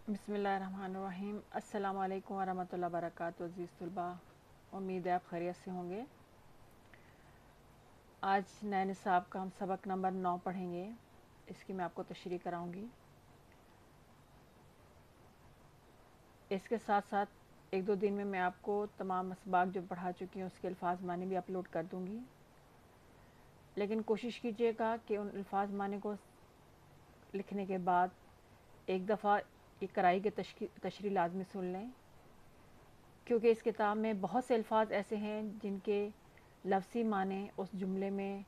बिस्मिल्लाहिर्रहमानिर्रहीम। अस्सलाम वालेकुम वरहमतुल्लाहि वबरकातुहू। अज़ीज़ तलबा, उम्मीद है आप खैरियत से होंगे। आज नए निसाब का हम सबक नंबर 9 पढ़ेंगे। इसकी मैं आपको तशरीह कराऊंगी। इसके साथ साथ एक दो दिन में मैं आपको तमाम असबाक जो पढ़ा चुकी हूँ उसके अल्फाज मानी भी अपलोड कर दूँगी। लेकिन कोशिश कीजिएगा कि उन अल्फाज मानी को लिखने के बाद एक दफ़ा ये कराई के तशरीह लाजमी सुन लें, क्योंकि इस किताब में बहुत से अल्फाज ऐसे हैं जिनके लफ्ज़ी माने उस जुमले में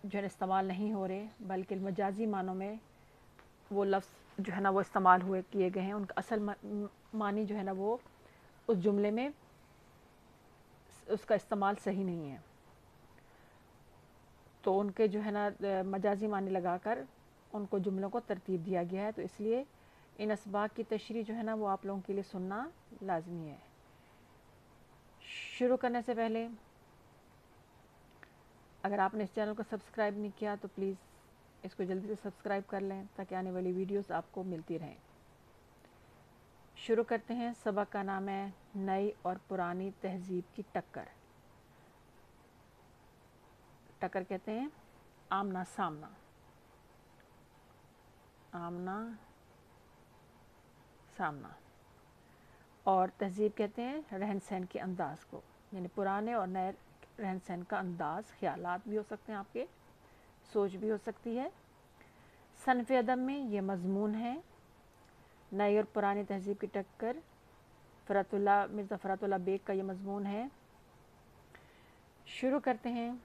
जो है इस्तेमाल नहीं हो रहे, बल्कि मजाजी मानों में वो लफ्ज़ जो है ना वो इस्तेमाल हुए किए गए हैं। उनका असल मानी जो है ना वो उस जुमले में उसका इस्तेमाल सही नहीं है, तो उनके जो है ना मजाजी मानी लगाकर उनको जुमलों को तरतीब दिया गया है। तो इसलिए इन असबाक की तशरीह जो है ना वो आप लोगों के लिए सुनना लाजमी है। शुरू करने से पहले अगर आपने इस चैनल को सब्सक्राइब नहीं किया तो प्लीज़ इसको जल्दी से सब्सक्राइब कर लें ताकि आने वाली वीडियोस आपको मिलती रहें। शुरू करते हैं। सबक का नाम है नई और पुरानी तहजीब की टक्कर। टक्कर कहते हैं आमना सामना, आमना सामना। और तहजीब कहते हैं रहन सहन के अंदाज को, यानी पुराने और नए रहन सहन का अंदाज। ख्यालात भी हो सकते हैं, आपके सोच भी हो सकती है। सनफ़ अदब में ये मज़मून है, नई और पुरानी तहजीब की टक्कर। मिर्ज़ा फ़रातुल्लाह बेग का ये मज़मून है। शुरू करते हैं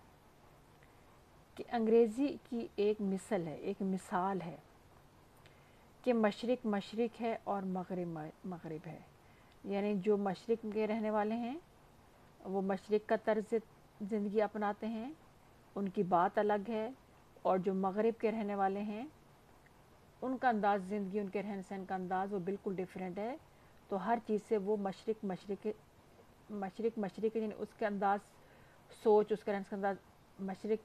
कि अंग्रेज़ी की एक मिसल है, एक मिसाल है कि मशरिक़ मशरिक़ है और मग़रिब मग़रिब है। यानी जो मशरिक़ के रहने वाले हैं वो मशरिक़ का तर्ज़ ज़िंदगी अपनाते हैं, उनकी बात अलग है। और जो मग़रिब के रहने वाले हैं उनका अंदाज़ ज़िंदगी, उनके रहन सहन का अंदाज़ वो बिल्कुल डिफरेंट है। तो हर चीज़ से वो मशरिक़ मशरिक़ यानी उसके अंदाज़, सोच, उसका रहन सहन का अंदाज़ मशरिक़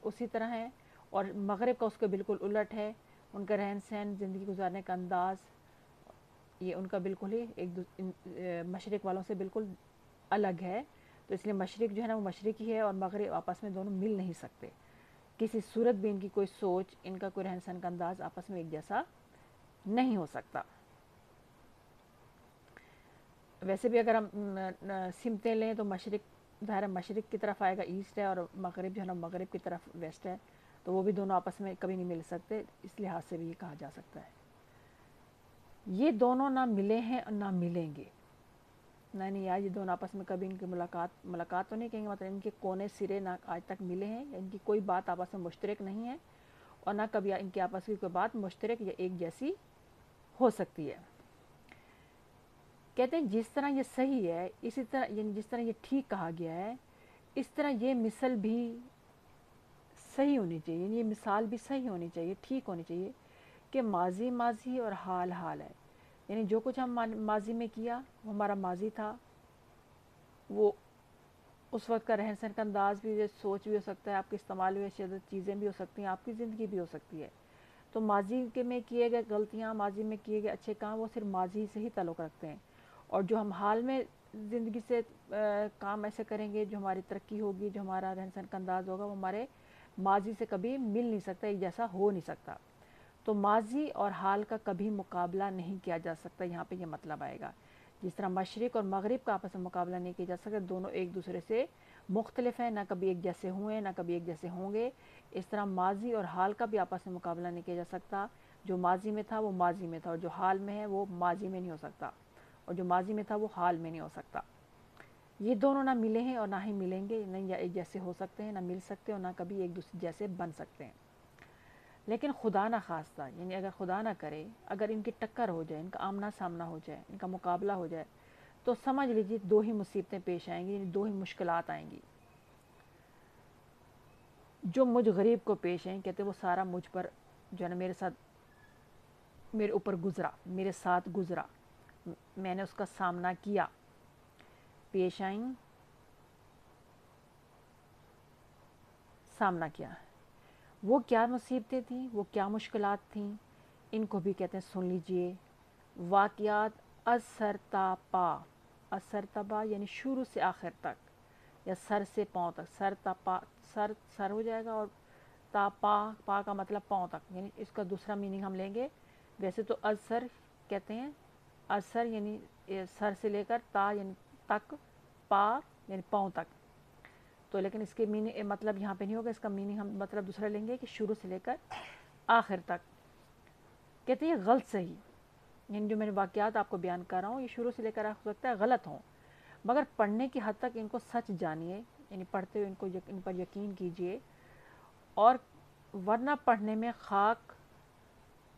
उसी तरह है, और मग़रिब का उसके बिल्कुल उलट है। उनका रहन सहन, ज़िंदगी गुजारने का अंदाज़ ये उनका बिल्कुल ही मशरिक़ वालों से बिल्कुल अलग है। तो इसलिए मशरिक़ जो है ना वो मशरिक़ ही है और मग़रिब आपस में दोनों मिल नहीं सकते। किसी सूरत भी इनकी कोई सोच, इनका कोई रहन सहन का अंदाज़ आपस में एक जैसा नहीं हो सकता। वैसे भी अगर हम सिमतें लें तो मशरिक़ ज़ाहिर है मशरिक़ की तरफ आएगा, ईस्ट है, और मग़रिब जो है ना मग़रिब की तरफ वेस्ट है। तो वो भी दोनों आपस में कभी नहीं मिल सकते, इस लिहाज से भी ये कहा जा सकता है। ये दोनों ना मिले हैं और ना मिलेंगे। नहीं यार, ये दोनों आपस में कभी इनकी मुलाकात तो नहीं कहेंगे, मतलब इनके कोने सिरे ना आज तक मिले हैं, इनकी कोई बात आपस में मुश्तरक नहीं है, और ना कभी इनकी आपस की कोई बात मुश्तरक या एक जैसी हो सकती है। कहते हैं जिस तरह ये सही है, इसी तरह यानी जिस तरह ये ठीक कहा गया है, इस तरह ये मिसल भी सही होनी चाहिए, ये मिसाल भी सही होनी चाहिए, ठीक होनी चाहिए कि माजी माजी और हाल हाल है। यानी जो कुछ हम माजी में किया वो हमारा माजी था, वो उस वक्त का रहन सहन का अंदाज़ भी, सोच भी हो सकता है, आपके इस्तेमाल हुए चीज़ें भी हो सकती हैं, आपकी ज़िंदगी भी हो सकती है। तो माजी के में किए गए गलतियाँ, माजी में किए गए अच्छे काम वो सिर्फ माजी से ही ताल्लुक़ रखते हैं। और जो हम हाल में ज़िंदगी से काम ऐसे करेंगे, जो हमारी तरक्की होगी, जो हमारा रहन सहन का अंदाज़ होगा, वो हमारे माजी से कभी मिल नहीं सकता, एक जैसा हो नहीं सकता। तो माजी और हाल का कभी मुकाबला नहीं किया जा सकता, यहाँ पे ये मतलब आएगा। जिस तरह मशरिक़ और मग़रिब का आपस में मुकाबला नहीं किया जा सकता, दोनों एक दूसरे से मुख्तलिफ हैं, ना कभी एक जैसे हुए ना कभी एक जैसे होंगे। इस तरह माजी और हाल का भी आपस में मुकाबला नहीं किया जा सकता। जो माजी में था वो माजी में था, और जो हाल में है वो माजी में नहीं हो सकता, और जो माजी में था वो हाल में नहीं हो सकता। ये दोनों ना मिले हैं और ना ही मिलेंगे, नहीं या एक जैसे हो सकते हैं, ना मिल सकते, और ना कभी एक दूसरे जैसे बन सकते हैं। लेकिन खुदा ना खास्ता, यानी अगर खुदा ना करे, अगर इनकी टक्कर हो जाए, इनका आमना सामना हो जाए, इनका मुकाबला हो जाए, तो समझ लीजिए दो ही मुसीबतें पेश आएंगी, यानी दो ही मुश्किलात आएंगी। जो मुझ गरीब को पेश हैं, कहते वो सारा मुझ पर जो है ना मेरे साथ, मेरे ऊपर गुजरा, मेरे साथ गुजरा, मैंने उसका सामना किया, पेश आई, सामना किया। वो क्या मुसीबतें थीं, वो क्या मुश्किलात थीं इनको भी कहते हैं, सुन लीजिए। वाक़यात अज सर ता पा, अज सर ता पा यानी शुरू से आखिर तक, या सर से पाँव तक। सर ता पा, सर सर हो जाएगा, और ता पा, पा का मतलब पाँव तक, यानी इसका दूसरा मीनिंग हम लेंगे। वैसे तो अज सर कहते हैं, अज सर यानी सर से लेकर, ता यानी तक, पा यानी पाँव तक। तो लेकिन इसके मीनिंग मतलब यहाँ पे नहीं होगा, इसका मीनिंग हम मतलब दूसरा लेंगे कि शुरू से लेकर आखिर तक। कहते हैं ये गलत सही, यानी जो मैंने वाक़यात आपको बयान कर रहा हूँ ये शुरू से लेकर हो सकता है गलत हों, मगर पढ़ने की हद तक इनको सच जानिए, यानी पढ़ते हुए इनको इन पर यकीन कीजिए, और वरना पढ़ने में खाक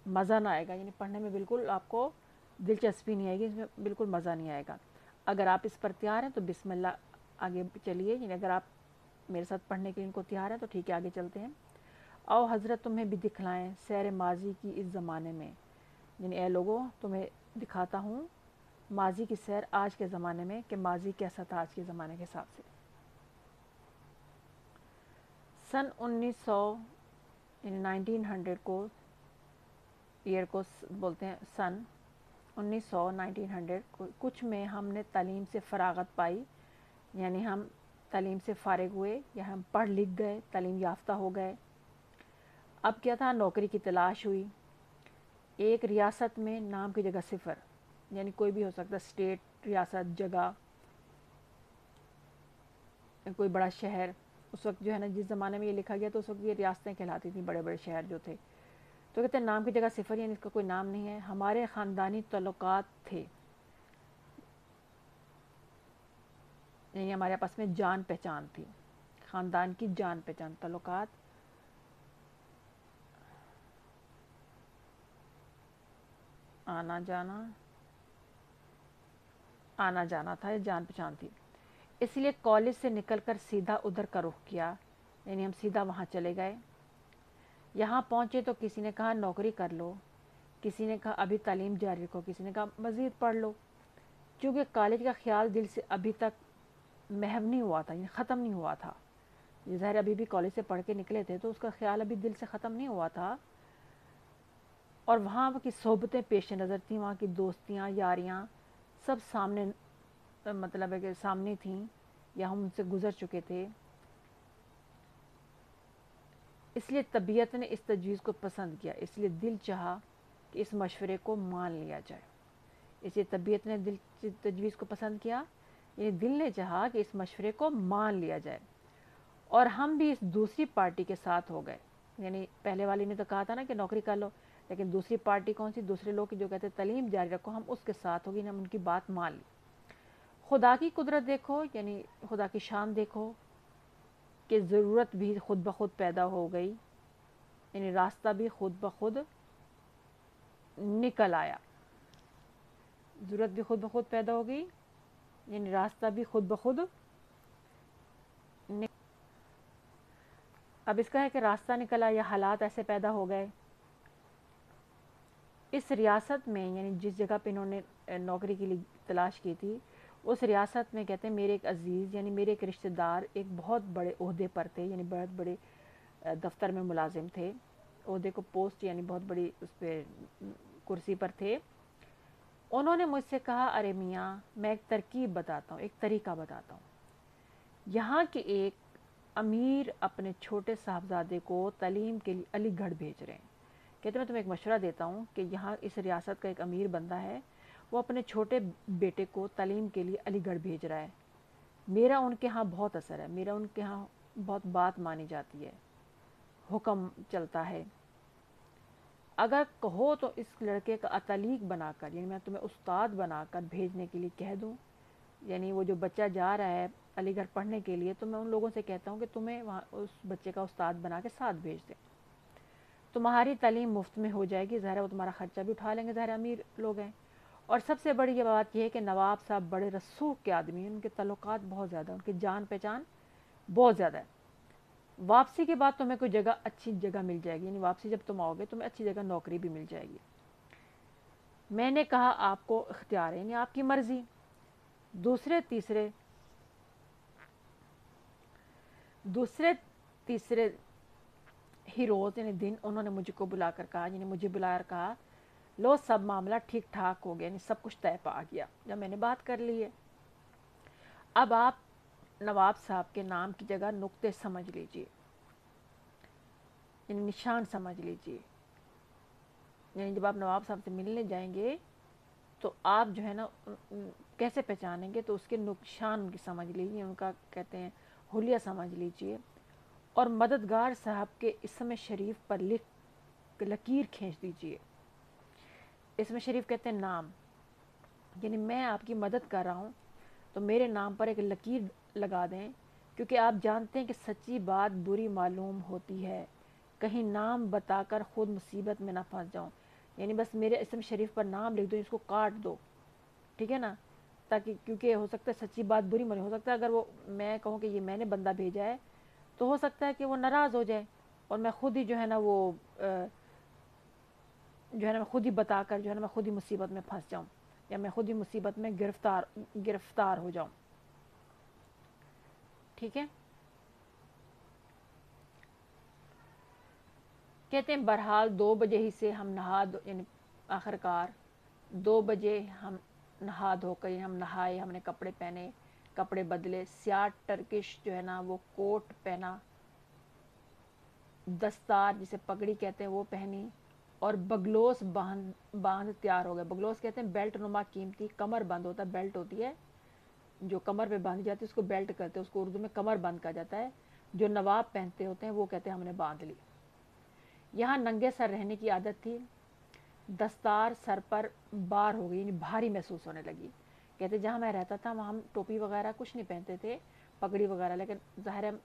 मज़ा ना आएगा, यानी पढ़ने में बिल्कुल आपको दिलचस्पी नहीं आएगी, इसमें बिल्कुल मज़ा नहीं आएगा। अगर आप इस पर तैयार हैं तो बिस्मिल्लाह आगे चलिए, यानी अगर आप मेरे साथ पढ़ने के लिए इनको तैयार हैं तो ठीक है, आगे चलते हैं। आओ हज़रत तुम्हें भी दिखलाएं सैर माजी की इस ज़माने में, यानी ए लोगों तुम्हें दिखाता हूँ माजी की सैर आज के ज़माने में, कि माजी कैसा था आज के ज़माने के हिसाब से। सन 1900 यानी 1900 को, ईयर को बोलते हैं सन 1900 1900 कुछ में हमने तालीम से फ़रागत पाई, यानी हम तालीम से फ़ारिग हुए, या हम पढ़ लिख गए, तालीम याफ्ता हो गए। अब क्या था, नौकरी की तलाश हुई। एक रियासत में नाम की जगह सिफर, यानी कोई भी हो सकता है, स्टेट, रियासत, जगह, कोई बड़ा शहर। उस वक्त जो है ना, जिस ज़माने में ये लिखा गया तो उस वक्त ये रियासतें कहलाती थी, बड़े बड़े शहर जो थे। तो कहते हैं नाम की जगह सिफर, यानी इसका कोई नाम नहीं है। हमारे ख़ानदानी तल्लुकात थे, यानी हमारे आपस में जान पहचान थी, ख़ानदान की जान पहचान, तल्लुकात, आना जाना, आना जाना था, जान पहचान थी। इसलिए कॉलेज से निकलकर सीधा उधर का रुख किया, यानी हम सीधा वहाँ चले गए। यहाँ पहुँचे तो किसी ने कहा नौकरी कर लो, किसी ने कहा अभी तालीम जारी रखो, किसी ने कहा मज़ीद पढ़ लो। क्योंकि कॉलेज का ख्याल दिल से अभी तक महव नहीं हुआ था, यानी ख़त्म नहीं हुआ था। ज़ाहिर अभी भी कॉलेज से पढ़ के निकले थे तो उसका ख्याल अभी दिल से ख़त्म नहीं हुआ था। और वहाँ की सोबतें पेश नज़र थी, वहाँ की दोस्तियाँ, यारियाँ सब सामने, मतलब है कि सामने थीं, या हम उनसे गुज़र चुके थे। इसलिए तबीयत ने इस तजवीज़ को पसंद किया, इसलिए दिल चाहा कि इस मशवरे को मान लिया जाए। इसलिए तबीयत ने दिल तजवीज़ को पसंद किया, यानी दिल ने चाहा कि इस मशवरे को मान लिया जाए, और हम भी इस दूसरी पार्टी के साथ हो गए। यानी पहले वाली ने तो कहा था ना कि नौकरी कर लो, लेकिन दूसरी पार्टी कौन सी, दूसरे लोग की जो कहते तालीम जारी रखो, हम उसके साथ होगी, हम उनकी बात मान ली। खुदा की कुदरत देखो, यानी खुदा की शान देखो, कि ज़रूरत भी खुद ब खुद पैदा हो गई, यानी रास्ता भी खुद ब खुद निकल आया। ज़रूरत भी खुद ब खुद पैदा हो गई, यानी रास्ता भी खुद ब खुद। अब इसका है कि रास्ता निकला या हालात ऐसे पैदा हो गए। इस रियासत में, यानी जिस जगह पे इन्होंने नौकरी के लिए तलाश की थी, उस रियासत में कहते हैं मेरे एक अजीज़, यानी मेरे एक रिश्तेदार एक बहुत बड़े ओहदे पर थे, यानी बहुत बड़े दफ्तर में मुलाजिम थे। ओहदे को पोस्ट यानी बहुत बड़ी उस पर कुर्सी पर थे। उन्होंने मुझसे कहा अरे मियाँ, मैं एक तरकीब बताता हूँ, एक तरीका बताता हूँ। यहाँ के एक अमीर अपने छोटे साहबजादे को तालीम के लिए अलीगढ़ भेज रहे हैं। कहते मैं तुम्हें एक मशवरा देता हूँ कि यहाँ इस रियासत का एक अमीर बंदा है, वो अपने छोटे बेटे को तालीम के लिए अलीगढ़ भेज रहा है। मेरा उनके यहाँ बहुत असर है, मेरा उनके यहाँ बहुत बात मानी जाती है, हुक्म चलता है। अगर कहो तो इस लड़के का अतालीक बनाकर, यानी मैं तुम्हें उस्ताद बनाकर भेजने के लिए कह दूँ, यानी वो जो बच्चा जा रहा है अलीगढ़ पढ़ने के लिए, तो मैं उन लोगों से कहता हूँ कि तुम्हें वहाँ उस बच्चे का उस्ताद बना के साथ भेज दें, तुम्हारी तालीम मुफ्त में हो जाएगी। ज़ाहिर है वो तुम्हारा ख़र्चा भी उठा लेंगे, ज़ाहिर अमीर लोग हैं। और सबसे बड़ी ये बात यह है कि नवाब साहब बड़े रसूख के आदमी हैं, उनके तल्लुकात बहुत ज़्यादा, उनकी जान पहचान बहुत ज़्यादा है। वापसी के बाद तुम्हें कोई जगह, अच्छी जगह मिल जाएगी, यानी वापसी जब तुम आओगे तुम्हें अच्छी जगह नौकरी भी मिल जाएगी। मैंने कहा आपको इख्तियार है, यानी आपकी मर्ज़ी। दूसरे तीसरे ही रोज़ यानी दिन उन्होंने मुझको बुला कर कहा, यानी मुझे बुला कर कहा, लो सब मामला ठीक ठाक हो गया, यानी सब कुछ तय पा गया जब मैंने बात कर ली है। अब आप नवाब साहब के नाम की जगह नुक्ते समझ लीजिए, यानी निशान समझ लीजिए। यानी जब आप नवाब साहब से मिलने जाएंगे तो आप जो है ना कैसे पहचानेंगे, तो उसके निशान उनकी समझ लीजिए, उनका कहते हैं हुलिया समझ लीजिए। और मददगार साहब के इसम शरीफ पर लकीर खींच दीजिए। इसम शरीफ कहते हैं नाम, यानी मैं आपकी मदद कर रहा हूँ तो मेरे नाम पर एक लकीर लगा दें, क्योंकि आप जानते हैं कि सच्ची बात बुरी मालूम होती है, कहीं नाम बताकर खुद मुसीबत में ना फंस जाऊँ। यानी बस मेरे इसम शरीफ पर नाम लिख दो, इसको काट दो, ठीक है ना, ताकि क्योंकि हो सकता है सच्ची बात बुरी मालूम, हो सकता है अगर वो मैं कहूँ कि ये मैंने बंदा भेजा है तो हो सकता है कि वो नाराज़ हो जाए और मैं खुद ही जो है ना वो जो है ना मैं खुद ही बताकर जो है ना मैं खुद ही मुसीबत में फंस जाऊँ, या मैं खुद ही मुसीबत में गिरफ्तार हो जाऊँ, ठीक है। कहते हैं बहरहाल 2 बजे ही से हम यानी आखिरकार 2 बजे हम नहा धोकर हम नहाए, हमने कपड़े पहने, कपड़े बदले, स्याह टर्किश जो है ना वो कोट पहना, दस्तार जिसे पगड़ी कहते हैं वो पहनी, और बगलोस बांध तैयार हो गए। बगलोस कहते हैं बेल्ट नुमा कीमती कमर बंद होता है, बेल्ट होती है जो कमर पे बांधी जाती है उसको बेल्ट कहते हैं, उसको उर्दू में कमर बंद कहा जाता है। जो नवाब पहनते होते हैं वो कहते हैं हमने बांध ली। यहाँ नंगे सर रहने की आदत थी, दस्तार सर पर बार हो गई, यानी भारी महसूस होने लगी। कहते जहाँ मैं रहता था वहाँ हम टोपी वगैरह कुछ नहीं पहनते थे, पगड़ी वगैरह, लेकिन ज़ाहिर है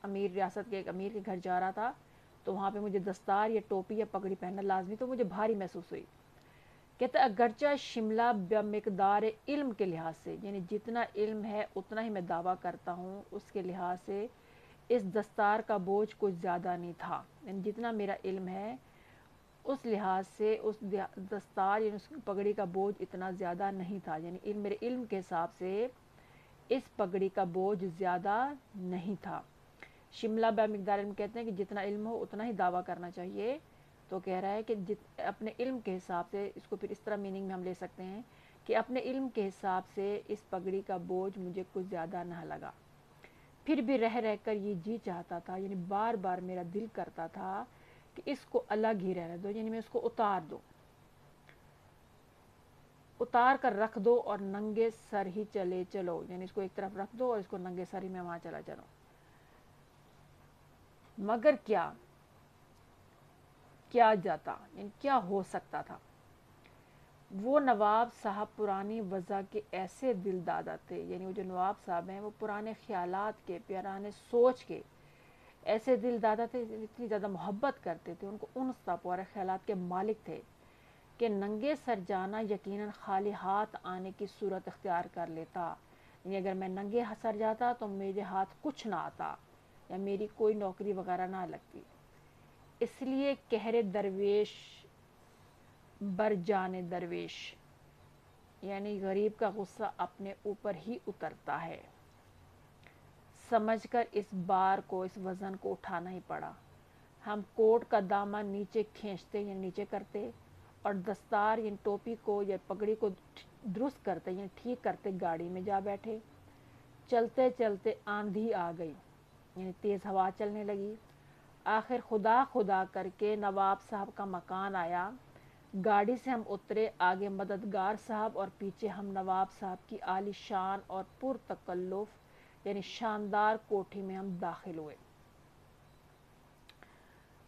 अमीर रियासत के एक अमीर के घर जा रहा था तो वहाँ पे मुझे दस्तार या टोपी या पगड़ी पहनना लाजमी, तो मुझे भारी महसूस हुई। कहते अगरचा शिमला बेमिकदार इल्म के लिहाज से, यानी जितना इल्म है उतना ही मैं दावा करता हूँ, उसके लिहाज से इस दस्तार का बोझ कुछ ज़्यादा नहीं था। यानी जितना मेरा इल्म है उस लिहाज से उस दस्तार यानी उस पगड़ी का बोझ इतना ज़्यादा नहीं था, यानी मेरे इल्म के हिसाब से इस पगड़ी का बोझ ज़्यादा नहीं था। शिमला बेमिकदार इल्म कहते हैं कि जितना इल्म हो उतना ही दावा करना चाहिए, तो कह रहा है कि अपने इल्म के हिसाब से, इसको फिर इस तरह मीनिंग में हम ले सकते हैं कि अपने इल्म के हिसाब से इस पगड़ी का बोझ मुझे कुछ ज़्यादा ना लगा। फिर भी रह रह कर ये जी चाहता था, यानी बार बार मेरा दिल करता था कि इसको अलग ही रहने दो, यानी मैं इसको उतार दूँ, उतार कर रख दो और नंगे सर ही चले चलो, यानी इसको एक तरफ रख दो और इसको नंगे सर ही मैं वहाँ चला चलूँ। मगर क्या क्या जाता, यानी क्या हो सकता था। वो नवाब साहब पुरानी वजह के ऐसे दिल दादा थे, यानी वो जो नवाब साहब हैं वो पुराने ख्यालात के, पुराने सोच के ऐसे दिल दादा थे, इतनी ज़्यादा मोहब्बत करते थे, उनको उन पुराने ख्यालात के मालिक थे कि नंगे सर जाना यकीनन खाली हाथ आने की सूरत इख्तियार कर लेता। यानी अगर मैं नंगे सर जाता तो मेरे हाथ कुछ ना आता या मेरी कोई नौकरी वगैरह ना लगती। इसलिए कहरे दरवेश बर जाने दरवेश, यानी गरीब का गुस्सा अपने ऊपर ही उतरता है, समझकर इस बार को, इस वज़न को उठाना ही पड़ा। हम कोट का दामन नीचे खींचते या नीचे करते और दस्तार या टोपी को या पगड़ी को दुरुस्त करते या ठीक करते गाड़ी में जा बैठे। चलते चलते आंधी आ गई, यानी तेज़ हवा चलने लगी। आखिर खुदा खुदा करके नवाब साहब का मकान आया। गाड़ी से हम उतरे, आगे मददगार साहब और पीछे हम नवाब साहब की आलीशान और पुरतकल्लुफ़ यानी शानदार कोठी में हम दाखिल हुए।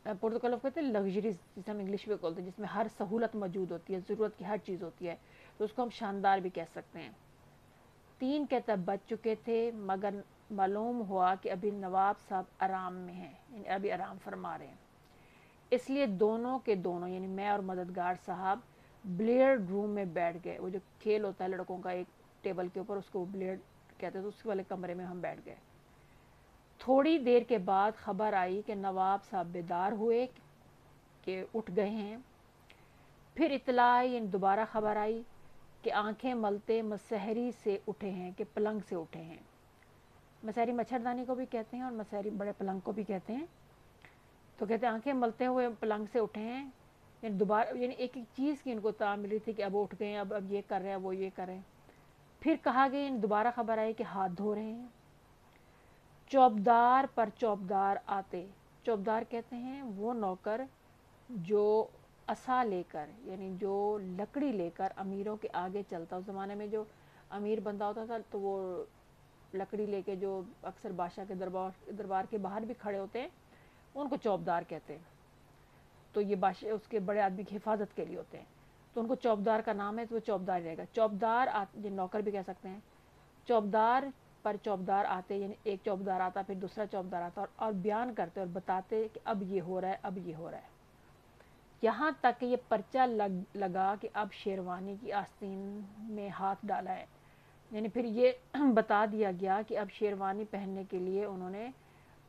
पुरतकल्लुफ़ कहते हैं लग्जरी, जिसे हम इंग्लिश में बोलते हैं, जिसमें हर सहूलत मौजूद होती है, ज़रूरत की हर चीज़ होती है, तो उसको हम शानदार भी कह सकते हैं। 3 कहते बज चुके थे, मगर मालूम हुआ कि अभी नवाब साहब आराम में हैं, यानी अभी आराम फरमा रहे हैं। इसलिए दोनों के दोनों, यानी मैं और मददगार साहब, बिलियर्ड रूम में बैठ गए। वो जो खेल होता है लड़कों का एक टेबल के ऊपर, उसको बिलियर्ड कहते हैं, तो उस वाले कमरे में हम बैठ गए। थोड़ी देर के बाद खबर आई कि नवाब साहब बेदार हुए कि उठ गए हैं। फिर इतला आई, यानी दोबारा खबर आई कि आंखें मलते मसहरी से उठे हैं, कि पलंग से उठे हैं। मसहरी मच्छरदानी को भी कहते हैं और मसहरी बड़े पलंग को भी कहते हैं। تو کہتے ہیں آنکھیں ملتے ہوئے پلنگ سے اٹھے ہیں، یعنی دوبارہ یعنی ایک ایک چیز کی ان کو اطلاع ملی تھی کہ اب اٹھ گئے ہیں، اب یہ کر رہے ہیں، وہ یہ کر رہے ہیں۔ پھر کہا گیا یعنی دوبارہ خبر آئی کہ ہاتھ دھو رہے ہیں۔ چوبدار پر چوبدار آتے، چوبدار کہتے ہیں وہ نوکر جو عصا لے کر یعنی جو لکڑی لے کر امیروں کے آگے چلتا۔ اس زمانے میں جو امیر بندہ ہوتا تھا تو وہ لکڑی لے کے جو اکثر بادشاہ کے دربار کے باہر بھی کھڑے ہوتے ہیں ان کو چوبدار کہتے ہیں۔ تو یہ بادشاہ اس کے بڑے آدمی کی حفاظت کے لیے ہوتے ہیں، تو ان کو چوبدار کا نام ہے، تو وہ چوبدار رہے گا۔ چوبدار یہ نوکر بھی کہہ سکتے ہیں۔ چوبدار پر چوبدار آتے یعنی ایک چوبدار آتا، پھر دوسرا چوبدار آتا اور بیان کرتے اور بتاتے کہ اب یہ ہو رہا ہے، اب یہ ہو رہا ہے، یہاں تک کہ یہ پرچہ لگا کہ اب شیروانی کی آستین میں ہاتھ ڈالا ہے، یعنی پھر یہ بتا دیا گیا کہ اب شیروانی پہننے کے لیے انہوں نے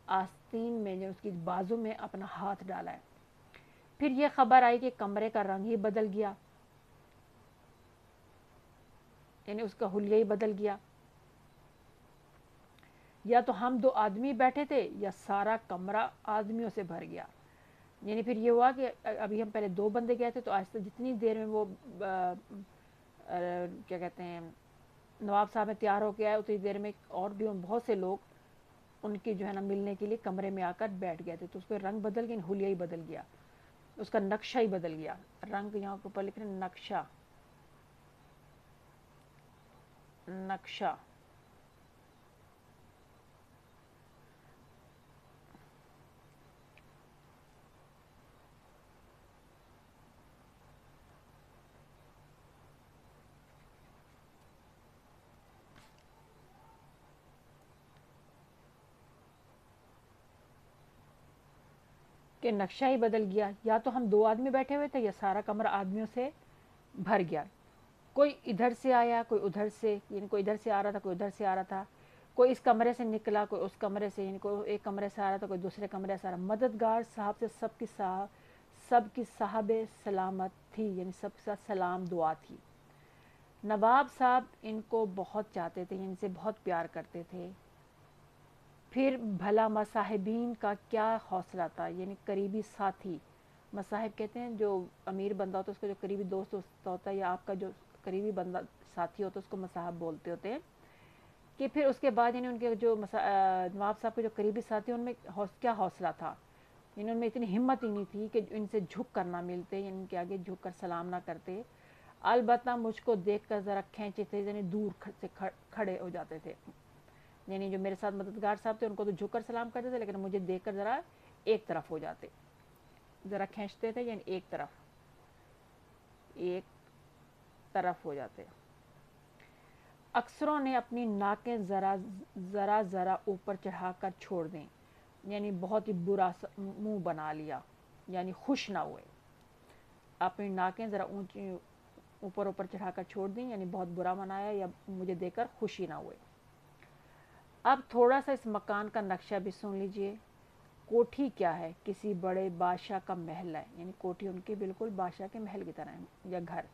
آستین میں جو اس کی بازو میں اپنا ہاتھ ڈالا ہے۔ پھر یہ خبر آئی کہ کمرے کا رنگ ہی بدل گیا، یعنی اس کا حلیہ ہی بدل گیا، یا تو ہم دو آدمی بیٹھے تھے یا سارا کمرہ آدمیوں سے بھر گیا۔ یعنی پھر یہ ہوا کہ ابھی ہم پہلے دو بندے گئے تھے تو آہستہ جتنی دیر میں وہ کیا کہتے ہیں نواب صاحب میں تیار ہو کے آئے اتنی دیر میں اور بھی بہت سے لوگ ان کی جو ہے نا ملنے کے لیے کمرے میں آ کر بیٹھ گئے تھے، تو اس پہ رنگ بدل گیا، حلیہ ہی بدل گیا، اس کا نقشہ ہی بدل گیا۔ رنگ یہاں کے اوپر لکھ رہے ہیں نقشہ، نقشہ۔ کہ نقشہ ہی بدل گیا، یا تو ہم دو آدمی بیٹھے ہوئے تھے یا سارا کمرہ آدمیوں سے بھر گیا۔ کوئی ادھر سے آیا، کوئی ادھر سے، یعنی کوئی ادھر سے آ رہا تھا، کوئی ادھر سے آ رہا تھا، کوئی اس کمرے سے نکلا، کوئی اس کمرے سے، یعنی کوئی ایک کمرے سے آ رہا تھا، کوئی دوسرے کمرے سے آ رہا۔ مددگار صاحب سے سب کی صاحب سلامت تھی، یعنی سب کے ساتھ سلام دعا تھی۔ نواب صاحب ان کو بہت چاہتے تھے، ان سے بہت پیار کرتے تھے۔ پھر بھلا مصاحبین کا کیا حوصلہ تھا، یعنی قریبی ساتھی۔ مصاحب کہتے ہیں جو امیر بندہ ہوتا ہے اس کا جو قریبی دوست ہوتا ہے، یا آپ کا جو قریبی بندہ ساتھی ہوتا ہے اس کو مصاحب بولتے ہوتے ہیں۔ کہ پھر اس کے بعد یعنی ان کے جو نواب صاحب کے جو قریبی ساتھی ان میں کیا حوصلہ تھا، یعنی ان میں اتنی ہمت ہی نہیں تھی کہ ان سے جھک کر نہ ملتے، یعنی ان کے آگے جھک کر سلام نہ کرتے، البتہ مجھ کو دیکھ کر ذرا کھینچے تھے، یعنی دور سے کھڑے ہو جاتے تھے، یعنی جو میرے ساتھ مددگار صاحب تھے ان کو تو جھک کر سلام کرتے تھے، لیکن مجھے دیکھ کر ذرا ایک طرف ہو جاتے، ذرا کھینچتے تھے، یعنی ایک طرف ہو جاتے۔ اکثروں نے اپنی ناکیں ذرا اوپر چڑھا کر چھوڑ دیں، یعنی بہت ہی برا منہ بنا لیا، یعنی خوش نہ ہوئے، اپنی ناکیں ذرا اونچی اوپر چڑھا کر چھوڑ دیں، یعنی بہت برا منایا یا مجھے دیکھ کر خوشی نہ ہوئے۔ اب تھوڑا سا اس مکان کا نقشہ بھی سن لیجئے۔ کوٹھی کیا ہے، کسی بڑے بادشاہ کا محل ہے، یعنی کوٹھی ان کی بالکل بادشاہ کے محل کی طرح ہے یا گھر۔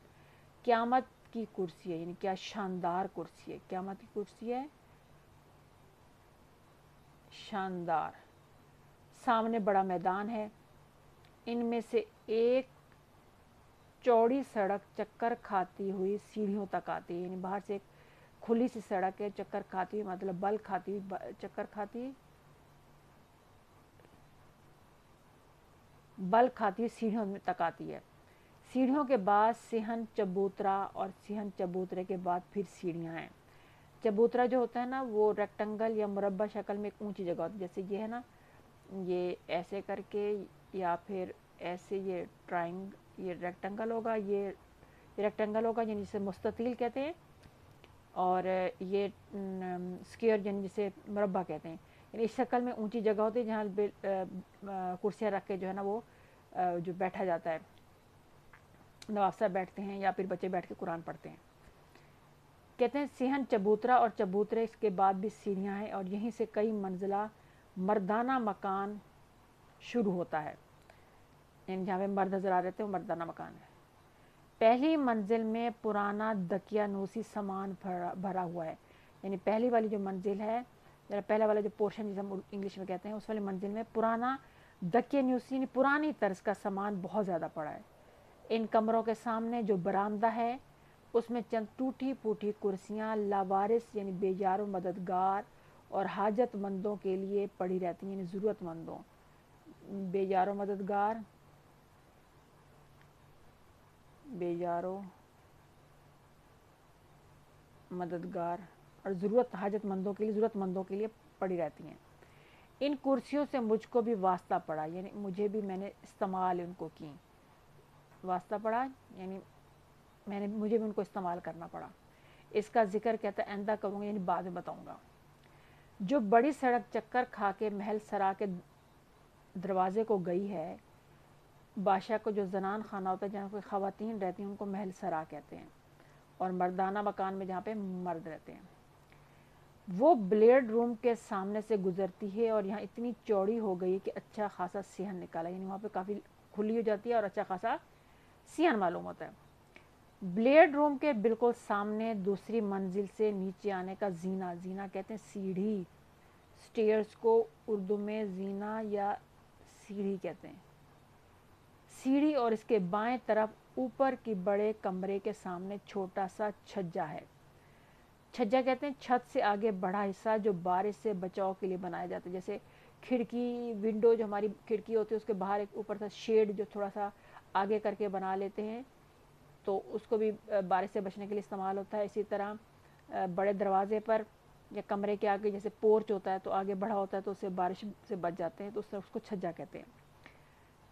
قیامت کی کرسی ہے، یعنی کیا شاندار کرسی ہے، قیامت کی کرسی ہے شاندار۔ سامنے بڑا میدان ہے، ان میں سے ایک چوڑی سڑک چکر کھاتی ہوئی سیڑھیوں تک آتی ہے، یعنی باہر سے ایک کھلی سی سڑک ہے، چکر کھاتی ہوئی مطلب بل کھاتی ہوئی، چکر کھاتی بل کھاتی ہوئی سیڑھیوں تک آتی ہے۔ سیڑھیوں کے بعد صحن چبوترا، اور صحن چبوترے کے بعد پھر سیڑھیاں ہیں۔ چبوترا جو ہوتا ہے نا وہ ریکٹنگل یا مربع شکل میں ایک اونچی جگہ ہوتی ہے، جیسے یہ ہے نا، یہ ایسے کر کے یا پھر ایسے، یہ یہ ریکٹنگل ہوگا، یہ ریکٹنگل ہوگا یعنی جسے مستطیل کہتے ہیں، اور یہ اسکیئر یعنی جسے مربع کہتے ہیں، یعنی اس شکل میں اونچی جگہ ہوتی ہے جہاں کرسیاں رکھ کے جو ہے نا وہ جو بیٹھا جاتا ہے، نواب صاحب بیٹھتے ہیں یا پھر بچے بیٹھ کے قرآن پڑھتے ہیں۔ کہتے ہیں صحن چبوترا، اور چبوترے کے بعد بھی سیڑھیاں ہیں، اور یہیں سے کئی منزلہ مردانہ مکان شروع ہوتا ہے، یعنی جہاں پہ مرد نظر آ رہے تھے وہ مردانہ مکان ہے۔ پہلی منزل میں پرانا دقیانوسی سامان بھرا ہوا ہے، یعنی پہلی والی جو منزل ہے، پہلا والا جو پورشن جسے ہم انگلش میں کہتے ہیں، اس والی منزل میں پرانا दकियानूसी ने पुरानी तर्ज का सामान बहुत ज़्यादा पड़ा है। इन कमरों के सामने जो बरामदा है उसमें चंद टूटी फूटी कुर्सियाँ लावारिस यानी बेजारो मददगार और हाजतमंदों के लिए पड़ी रहती हैं, यानी ज़रूरतमंदों, बेजारो मददगार, बेजारो मददगार और हाजतमंदों के लिए, ज़रूरतमंदों के लिए पड़ी रहती हैं। इन कुर्सियों से मुझको भी वास्ता पड़ा, यानी मुझे भी मैंने इस्तेमाल उनको की, वास्ता पड़ा यानी मुझे भी उनको इस्तेमाल करना पड़ा। इसका जिक्र कहता है आइंदा करूँगा, यानी बाद में बताऊँगा। जो बड़ी सड़क चक्कर खा के महल सरा के दरवाजे को गई है, बादशाह को जो जनान खाना होता है जहाँ कोई ख़वातीन रहती हैं उनको महल सरा कहते हैं, और मर्दाना मकान में जहाँ पे मर्द रहते हैं। वो ब्लेड रूम के सामने से गुजरती है और यहाँ इतनी चौड़ी हो गई कि अच्छा खासा सिहन निकाला, यानी वहाँ पे काफ़ी खुली हो जाती है और अच्छा खासा सिहन मालूम होता है। ब्लेड रूम के बिल्कुल सामने दूसरी मंजिल से नीचे आने का जीना, जीना कहते हैं सीढ़ी, स्टेयर्स को उर्दू में जीना या सीढ़ी कहते हैं, सीढ़ी, और इसके बाएं तरफ ऊपर की बड़े कमरे के सामने छोटा सा छज्जा है। छज्जा कहते हैं छत से आगे बढ़ा हिस्सा जो बारिश से बचाव के लिए बनाया जाता है, जैसे खिड़की, विंडो, जो हमारी खिड़की होती है उसके बाहर एक ऊपर सा शेड जो थोड़ा सा आगे करके बना लेते हैं, तो उसको भी बारिश से बचने के लिए इस्तेमाल होता है। इसी तरह बड़े दरवाजे पर या कमरे के आगे जैसे पोर्च होता है तो आगे बढ़ा होता है तो उससे बारिश से बच जाते हैं, तो उसको छज्जा कहते हैं।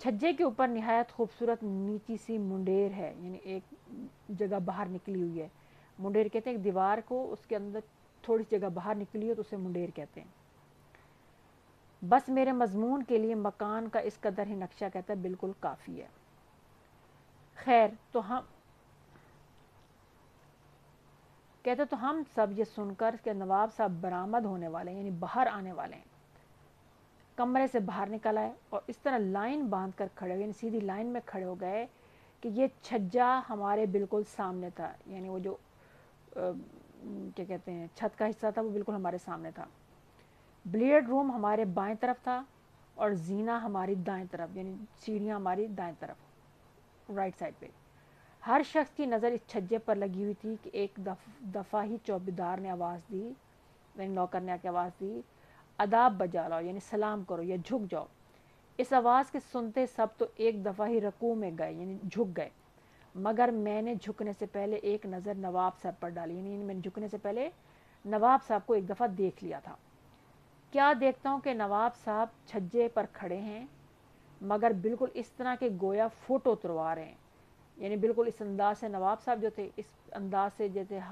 छज्जे के ऊपर निहायत खूबसूरत नीची सी मुंडेर है, यानी एक जगह बाहर निकली हुई है। मुंडेर कहते हैं एक दीवार को उसके अंदर थोड़ी सी जगह बाहर निकली हो तो उसे मुंडेर कहते हैं। बस मेरे मजमून के लिए मकान का इस कदर ही नक्शा कहता है बिल्कुल काफ़ी है। खैर, तो हम कहते तो हम सब ये सुनकर कि नवाब साहब बरामद होने वाले हैं, यानी बाहर आने वाले हैं, कमरे से बाहर निकल आए और इस तरह लाइन बांध कर खड़े हो, यानी सीधी लाइन में खड़े हो गए कि ये छज्जा हमारे बिल्कुल सामने था, यानी वो जो क्या कहते हैं छत का हिस्सा था वो बिल्कुल हमारे सामने था। ब्लेड रूम हमारे बाएं तरफ था और जीना हमारी दाएं तरफ, यानी सीढ़ियाँ हमारी दाएं तरफ, राइट साइड पे। हर शख्स की नज़र इस छज्जे पर लगी हुई थी कि एक दफ़ा ही चौकीदार ने आवाज़ दी, यानी नौकर ने आके आवाज़ दी, अदाब बजा लाओ, यानी सलाम करो या झुक जाओ। इस आवाज़ के सुनते सब तो एक दफ़ा ही रकू में गए, यानी झुक गए, मगर मैंने झुकने से पहले एक नज़र नवाब साहब पर डाली, यानी मैंने झुकने से पहले नवाब साहब को एक दफ़ा देख लिया था। क्या देखता हूँ कि नवाब साहब छज्जे पर खड़े हैं, मगर बिल्कुल इस तरह के गोया फ़ोटो उतरवा रहे हैं, यानी बिल्कुल इस अंदाज से नवाब साहब जो थे इस अंदाज से, जैसे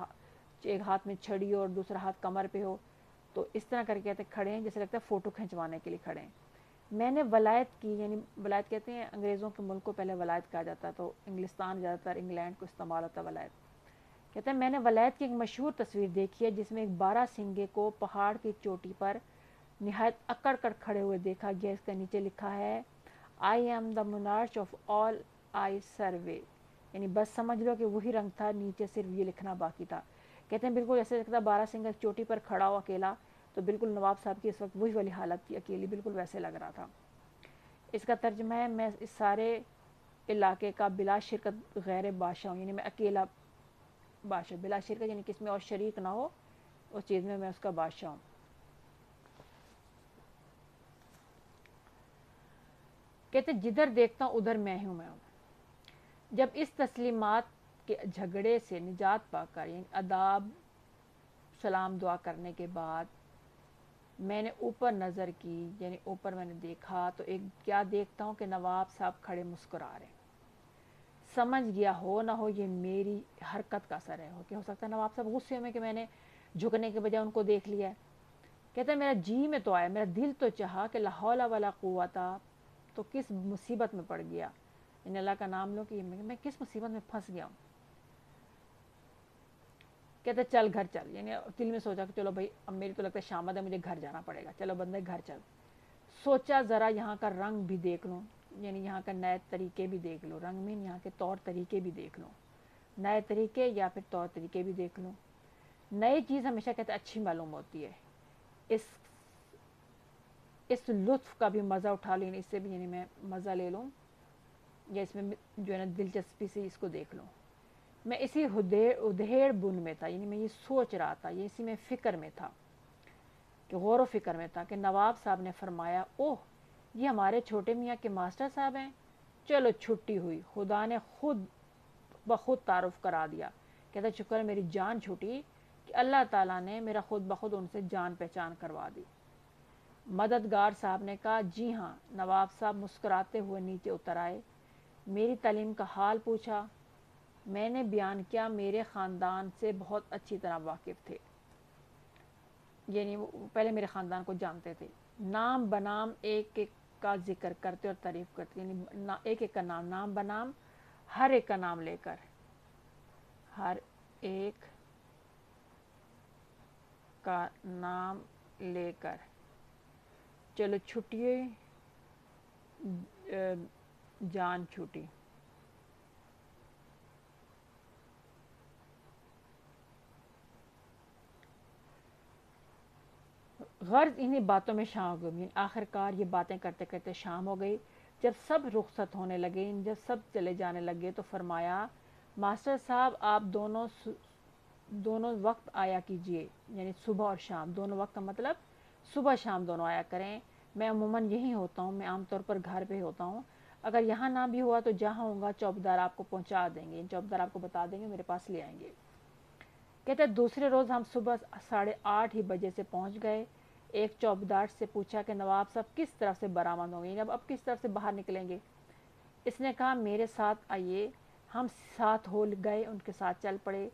एक हाथ में छड़ी और दूसरा हाथ कमर पे हो, तो इस तरह करके कहते खड़े हैं, जैसे लगता है फ़ोटो खिंचवाने के लिए खड़े हैं। मैंने वलायत की, यानी वलायत कहते हैं अंग्रेज़ों के मुल्क को पहले वलायत कहा जाता है, तो इंग्लिस्तान ज़्यादातर इंग्लैंड को इस्तेमाल होता है वलायत। कहते हैं मैंने वलायत की एक मशहूर तस्वीर देखी है जिसमें एक 12 सिंगे को पहाड़ की चोटी पर निहायत अकड़ कर खड़े हुए देखा गया। इसके नीचे लिखा है I am the monarch of all I survey, यानी बस समझ लो कि वही रंग था, नीचे सिर्फ ये लिखना बाकी था। कहते हैं बिल्कुल ऐसे लगता 12 सिंगा चोटी पर खड़ा हो अकेला, तो बिल्कुल नवाब साहब की इस वक्त वही वाली हालत थी, अकेली, बिल्कुल वैसे लग रहा था। इसका तर्जमा है मैं इस सारे इलाके का बिला शिरकत गैर बादशाह हूँ, यानी मैं अकेला बादशाह, बिला शिरकत यानी किसमें और शरीक ना हो उस चीज़ में, मैं उसका बादशाह हूँ। कहते जिधर देखता हूँ उधर मैं हूँ, मैं हूँ। जब इस तस्लीमात के झगड़े से निजात पाकर, यानी अदाब सलाम दुआ करने के बाद मैंने ऊपर नज़र की, यानी ऊपर मैंने देखा तो एक क्या देखता हूँ कि नवाब साहब खड़े मुस्कुरा रहे। समझ गया हो ना हो ये मेरी हरकत का असर है, हो सकता है नवाब साहब गुस्से में कि मैंने झुकने के बजाय उनको देख लिया है। कहता है मेरा जी में तो आया, मेरा दिल तो चाहा कि ला हौला वला कुव्वता, तो किस मुसीबत में पड़ गया, इन अल्लाह का नाम लो कि मैं किस मुसीबत में फंस गया हूँ। कहते चल घर चल, यानी दिल में सोचा कि चलो भाई अब मेरी तो लगता है शामत है, मुझे घर जाना पड़ेगा, चलो बंदे घर चल। सोचा ज़रा यहाँ का रंग भी देख लूँ, यानी यहाँ का नए तरीके भी देख लो, रंग में यहाँ के तौर तरीके भी देख लो, नए तरीके या फिर तौर तरीके भी देख लो। नई चीज़ हमेशा कहते अच्छी मालूम होती है। इस इस लुत्फ़ का भी मज़ा उठा लूँ, इससे भी यानी मैं मज़ा ले लूँ, या इसमें जो है ना दिलचस्पी से इसको देख लूँ। मैं इसी उधेड़ बुन में था, यानी मैं ये सोच रहा था, ये इसी में फ़िक्र में था, कि गौर व फिक्र में था कि नवाब साहब ने फरमाया, ओह ये हमारे छोटे मियाँ के मास्टर साहब हैं। चलो छुट्टी हुई, खुदा ने खुद बखुद तारुफ करा दिया। कहता शुक्र मेरी जान छूटी कि अल्लाह ताला ने मेरा खुद बखुद उनसे जान पहचान करवा दी। मददगार साहब ने कहा, जी हाँ। नवाब साहब मुस्कुराते हुए नीचे उतर आए, मेरी तालीम का हाल पूछा। मैंने बयान किया मेरे ख़ानदान से बहुत अच्छी तरह वाकिफ़ थे, यानी वो पहले मेरे ख़ानदान को जानते थे। नाम बनाम एक एक का जिक्र करते और तारीफ़ करते, यानी एक एक का नाम बनाम, हर एक का नाम लेकर, हर एक का नाम लेकर। चलो छुट्टी जान छूटी। गर्ज इन्हीं बातों में शाम हो गई। आखिरकार ये बातें करते करते शाम हो गई। जब सब रुखसत होने लगे, जब सब चले जाने लगे, तो फरमाया, मास्टर साहब आप दोनों वक्त आया कीजिए, यानी सुबह और शाम, दोनों वक्त का मतलब सुबह शाम दोनों आया करें। मैं अमूमन यहीं होता हूँ, मैं आमतौर पर घर पे होता हूँ। अगर यहाँ ना भी हुआ तो जहाँ होगा चौबदार आपको पहुँचा देंगे, चौबदार आपको बता देंगे, मेरे पास ले आएंगे। कहते दूसरे रोज़ हम सुबह 8:30 ही बजे से पहुँच गए। एक चौबदार से पूछा कि नवाब साहब किस तरफ से बरामद होंगे, अब किस तरफ से बाहर निकलेंगे। इसने कहा मेरे साथ आइए। हम साथ हो गए, उनके साथ चल पड़े।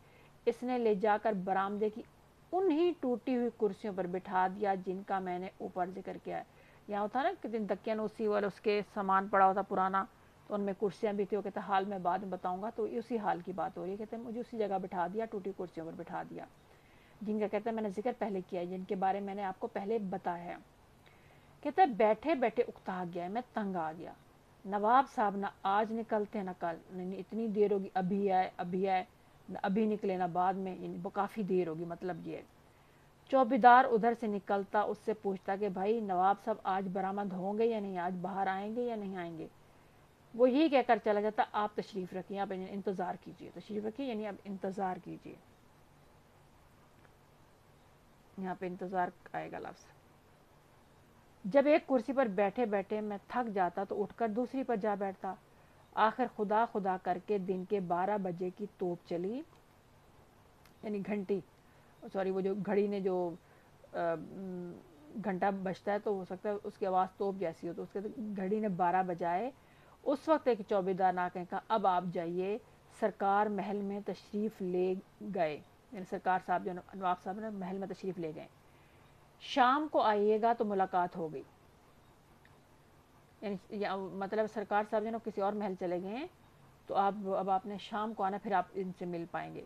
इसने ले जाकर बरामदे की उन्हीं टूटी हुई कुर्सियों पर बिठा दिया जिनका मैंने ऊपर जिक्र किया है। यहाँ होता ना कि दिन तकिया उसी वाले उसके सामान पड़ा होता पुराना, तो उनमें कुर्सियाँ भी थी। वो कहते हाल मैं बाद में बताऊँगा, तो उसी हाल की बात हो रही है। कहते मुझे उसी जगह बिठा दिया, टूटी कुर्सियों पर बिठा दिया, जिनका कहते हैं मैंने जिक्र पहले किया है, जिनके बारे में मैंने आपको पहले बताया है। कहता है बैठे बैठे उकता गया, मैं तंग आ गया। नवाब साहब ना आज निकलते ना कल, नहीं इतनी देर होगी, अभी आए अभी आए, न अभी निकले ना बाद में, वो काफ़ी देर होगी, मतलब ये। चौकीदार उधर से निकलता, उससे पूछता कि भाई नवाब साहब आज बरामद होंगे या नहीं, आज बाहर आएंगे या नहीं आएंगे। वो यही कहकर चला जाता, आप तशरीफ़ रखिए, आप इंतज़ार कीजिए, तशरीफ़ रखिए यानी आप इंतज़ार कीजिए। यहाँ पे इंतज़ार आएगा लफ्ज़। जब एक कुर्सी पर बैठे बैठे मैं थक जाता तो उठकर दूसरी पर जा बैठता। आखिर खुदा खुदा करके दिन के 12 बजे की तोप चली, यानी घंटी, सॉरी वो जो घड़ी ने जो घंटा बजता है, तो हो सकता है उसकी आवाज़ तोप जैसी हो, तो उसके घड़ी ने 12 बजाए। उस वक्त एक चौबीदार नाके कहा, अब आप जाइए, सरकार महल में तशरीफ़ ले गए, यानी सरकार साहब जो नवाब साहब ने महल में तशरीफ़ ले गए। शाम को आइएगा तो मुलाकात हो गई, यानी मतलब सरकार साहब जो ना किसी और महल चले गए हैं, तो आप अब आपने शाम को आना, फिर आप इनसे मिल पाएंगे।